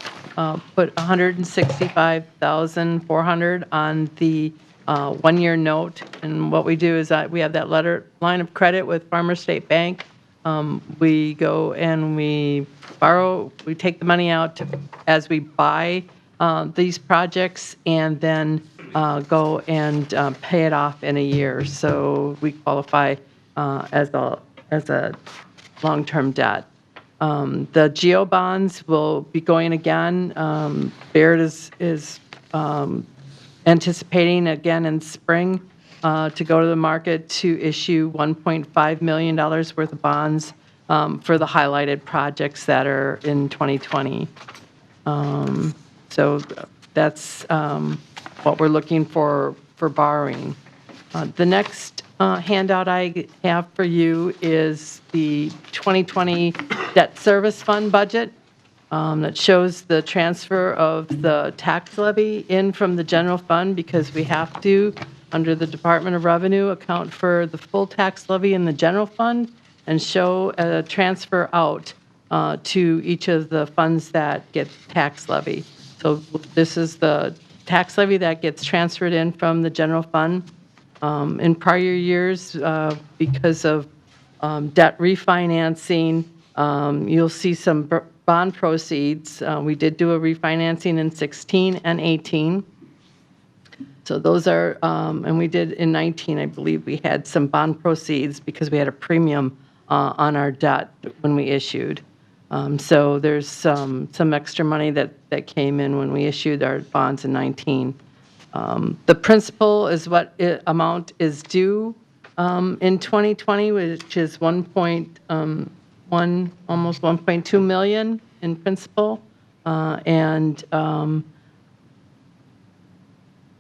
put $165,400 on the one-year note. And what we do is that we have that line of credit with Farmer State Bank. We go and we borrow, we take the money out as we buy these projects, and then go and pay it off in a year. So we qualify as a long-term debt. The GEO bonds will be going again. Baird is anticipating again in spring to go to the market to issue $1.5 million worth of bonds for the highlighted projects that are in 2020. So that's what we're looking for borrowing. The next handout I have for you is the 2020 debt service fund budget that shows the transfer of the tax levy in from the general fund, because we have to, under the Department of Revenue, account for the full tax levy in the general fund and show a transfer out to each of the funds that get tax levy. So this is the tax levy that gets transferred in from the general fund. In prior years, because of debt refinancing, you'll see some bond proceeds. We did do a refinancing in 16 and 18. So those are, and we did in 19, I believe we had some bond proceeds because we had a premium on our debt when we issued. So there's some extra money that came in when we issued our bonds in 19. The principal is what amount is due in 2020, which is almost 1.2 million in principal, and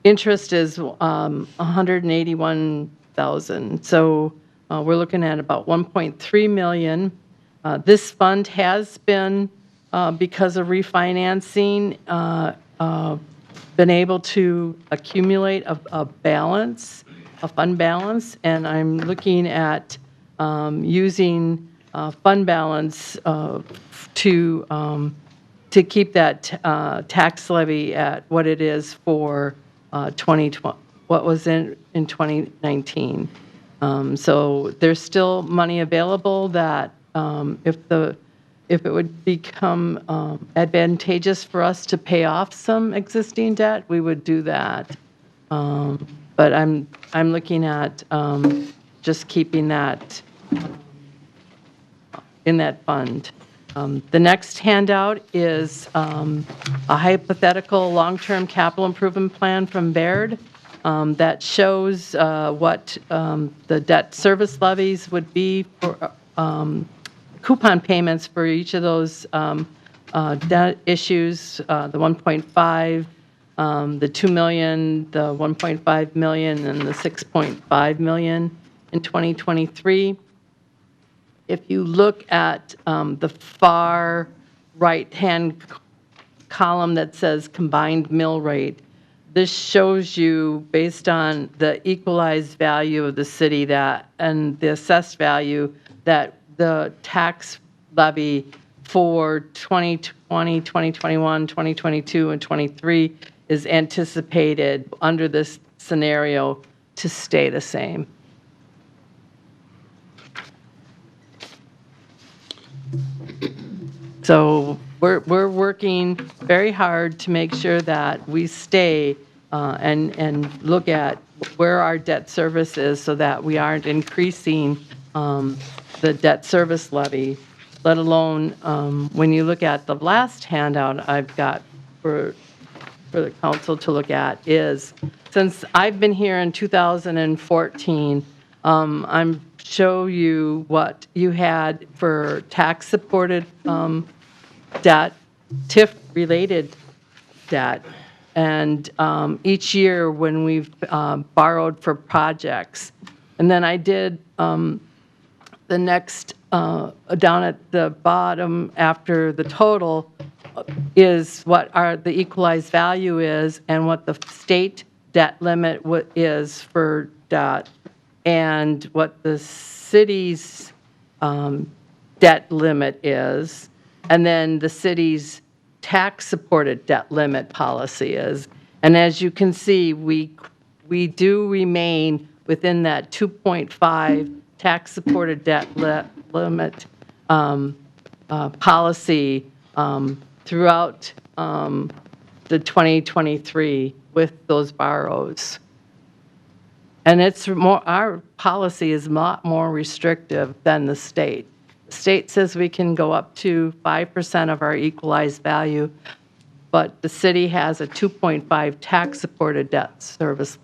interest is 181,000. So we're looking at about 1.3 million. This fund has been, because of refinancing, been able to accumulate a balance, a fund balance, and I'm looking at using fund balance to keep that tax levy at what it is for 2020, what was in 2019. So there's still money available that if it would become advantageous for us to pay off some existing debt, we would do that. But I'm looking at just keeping that in that fund. The next handout is a hypothetical long-term capital improvement plan from Baird that shows what the debt service levies would be for coupon payments for each of those debt issues, the 1.5, the 2 million, the 1.5 million, and the 6.5 million in 2023. If you look at the far right-hand column that says combined mill rate, this shows you, based on the equalized value of the city that and the assessed value, that the tax levy for 2020, 2021, 2022, and 23 is anticipated under this scenario to stay the same. So we're working very hard to make sure that we stay and look at where our debt service is so that we aren't increasing the debt service levy, let alone when you look at the last handout I've got for the council to look at is, since I've been here in 2014, I'm show you what you had for tax-supported debt, TIF-related debt, and each year when we've borrowed for projects. And then I did the next, down at the bottom after the total, is what the equalized value is and what the state debt limit is for debt and what the city's debt limit is, and then the city's tax-supported debt limit policy is. And as you can see, we do remain within that 2.5 tax-supported debt limit policy throughout the 2023 with those borrows. And it's more, our policy is a lot more restrictive than the state. The state says we can go up to 5% of our equalized value, but the city has a 2.5 tax-supported debt service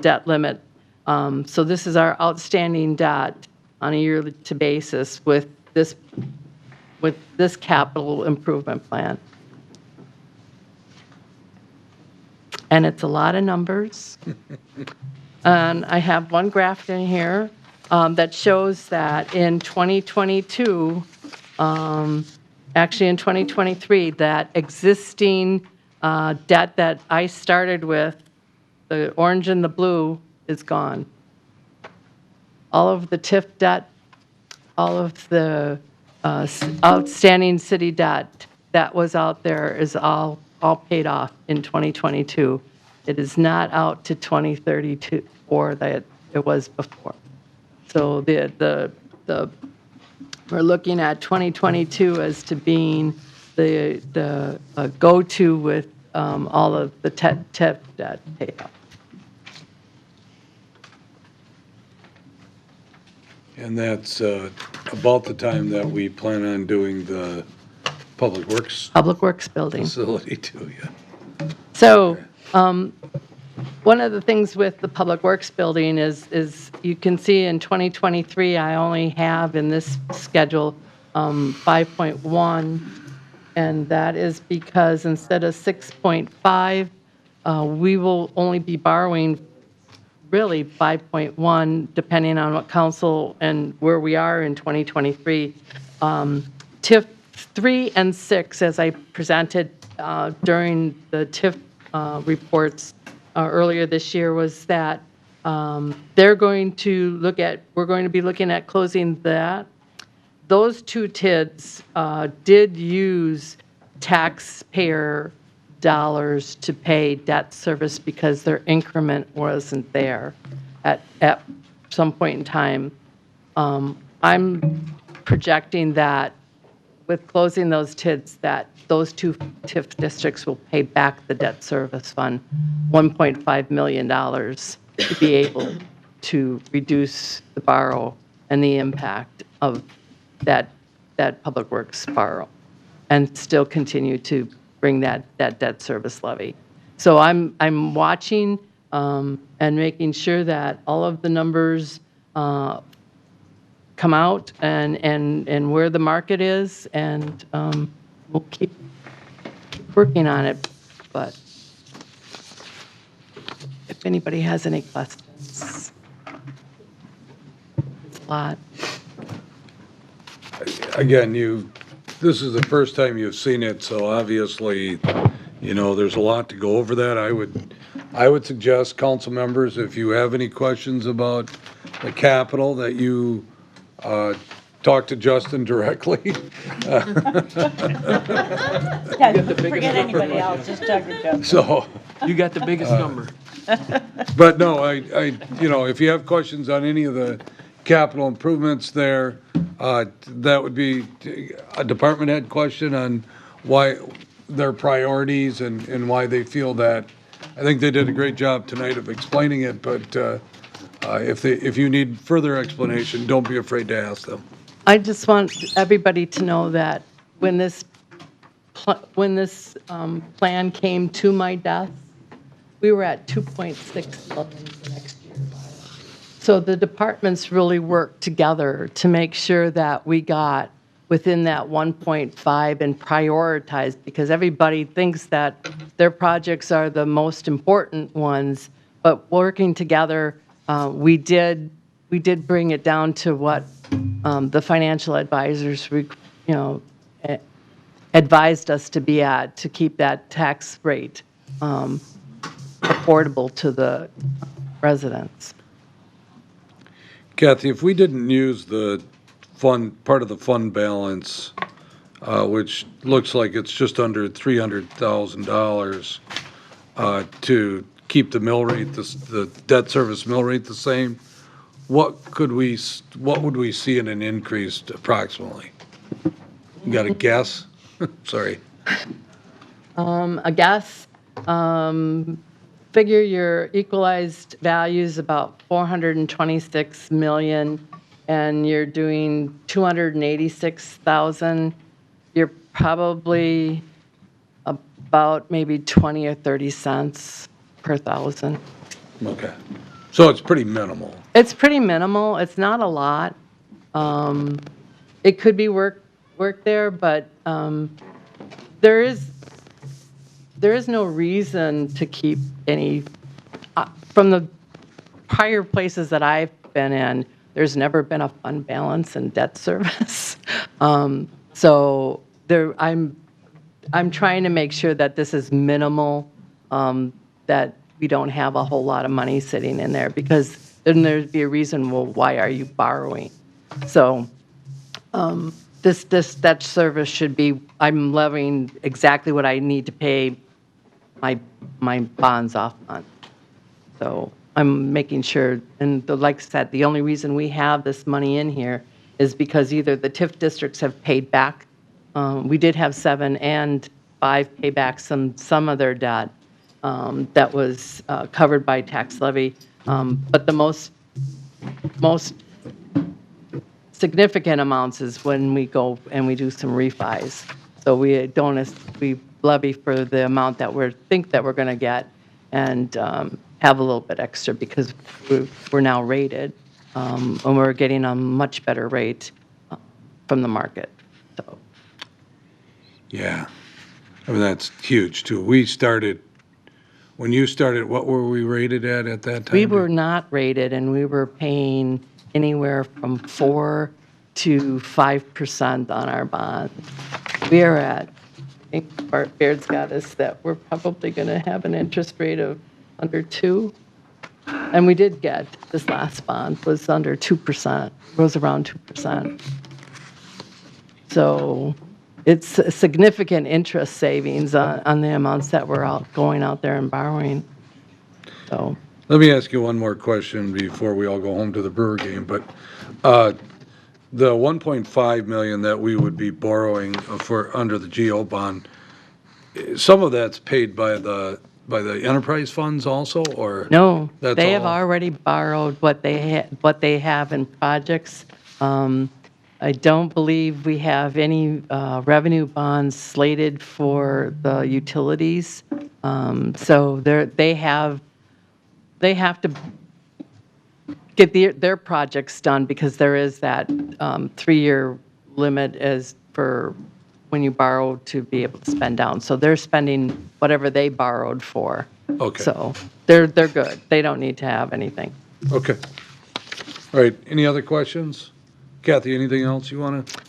debt limit. So this is our outstanding debt on a yearly basis with this capital improvement plan. And it's a lot of numbers. And I have one graph in here that shows that in 2022, actually in 2023, that existing debt that I started with, the orange and the blue, is gone. All of the TIF debt, all of the outstanding city debt that was out there is all paid off in 2022. It is not out to 2032 or that it was before. So we're looking at 2022 as to being the go-to with all of the TIF debt paid off. And that's about the time that we plan on doing the Public Works building facility too, yeah. So one of the things with the Public Works building is you can see in 2023, I only have in this schedule 5.1, and that is because instead of 6.5, we will only be borrowing really 5.1, depending on what council and where we are in 2023. TIF 3 and 6, as I presented during the TIF reports earlier this year, was that we're going to be looking at closing that. Those two TIDs did use taxpayer dollars to pay debt service because their increment wasn't there at some point in time. I'm projecting that with closing those TIDs, that those two TIF districts will pay back the debt service fund $1.5 million to be able to reduce the borrow and the impact of that Public Works borrow and still continue to bring that debt service levy. So I'm watching and making sure that all of the numbers come out and where the market is, and we'll keep working on it. But if anybody has any questions, it's a lot. Again, this is the first time you've seen it, so obviously, there's a lot to go over that. I would suggest, council members, if you have any questions about the capital, that you talk to Justin directly. Yeah, forget anybody else, just talk to Justin. So. You got the biggest number. But no, if you have questions on any of the capital improvements there, that would be a department head question on why their priorities and why they feel that. I think they did a great job tonight of explaining it, but if you need further explanation, don't be afraid to ask them. I just want everybody to know that when this plan came to my desk, we were at 2.6 million for next year. So the departments really worked together to make sure that we got within that 1.5 and prioritized, because everybody thinks that their projects are the most important ones, but working together, we did bring it down to what the financial advisors, advised us to be at to keep that tax rate affordable to the residents. Kathy, if we didn't use the part of the fund balance, which looks like it's just under $300,000, to keep the mill rate, the debt service mill rate the same, what would we see in an increase approximately? You got a guess? Sorry. A guess, figure your equalized values about 426 million, and you're doing 286,000. You're probably about maybe 20 or 30 cents per thousand. Okay. So it's pretty minimal. It's pretty minimal. It's not a lot. It could be work there, but there is no reason to keep any. From the prior places that I've been in, there's never been a fund balance in debt service. So I'm trying to make sure that this is minimal, that we don't have a whole lot of money sitting in there, because then there'd be a reason, well, why are you borrowing? So this debt service should be, I'm levying exactly what I need to pay my bonds off on. So I'm making sure, and like I said, the only reason we have this money in here is because either the TIF districts have paid back. We did have 7 and 5 pay back some of their debt that was covered by tax levy. But the most significant amounts is when we go and we do some refis. So we levy for the amount that we think that we're going to get, and have a little bit extra because we're now rated, and we're getting a much better rate from the market. So. Yeah. I mean, that's huge too. When you started, what were we rated at that time? We were not rated, and we were paying anywhere from 4 to 5% on our bond. We are at, I think Bart Baird's got us that we're probably going to have an interest rate of under 2. And we did get, this last bond was under 2%, was around 2%. So it's a significant interest savings on the amounts that we're going out there and borrowing. So. Let me ask you one more question before we all go home to the Brewer game, but the 1.5 million that we would be borrowing for under the GO bond, some of that's paid by the enterprise funds also, or no? That's they have all? already borrowed what they have in projects. I don't believe we have any revenue bonds slated for the utilities. So they have to get their projects done, because there is that 3-year limit as for when you borrow to be able to spend down. So they're spending whatever they borrowed for. Okay. So they're good. They don't need to have anything. Okay. All right. Any other questions? Kathy, anything else you want to?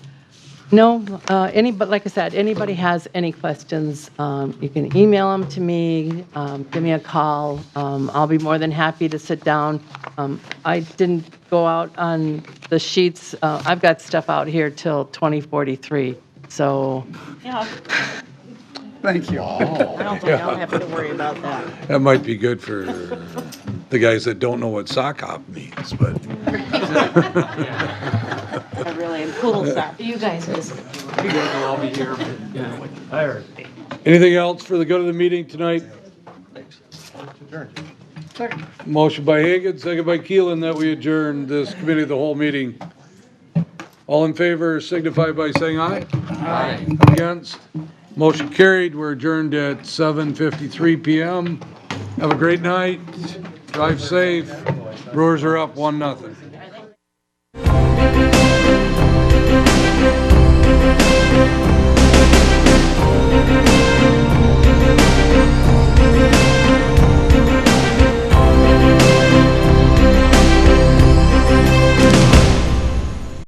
No, but like I said, anybody has any questions, you can email them to me, give me a call. I'll be more than happy to sit down. I didn't go out on the sheets. I've got stuff out here till 2043, so. Yeah. Thank you. I don't think I'll have to worry about that. That might be good for the guys that don't know what sock hop means, but. I really am cool. You guys visit. You guys will all be here. Anything else for the good of the meeting tonight? Motion by Hagan, second by Keelan, that we adjourn this committee of the whole meeting. All in favor signify by saying aye. Aye. Against? Motion carried. We're adjourned at 7:53 p.m. Have a great night. Drive safe. Brewers are up 1-0.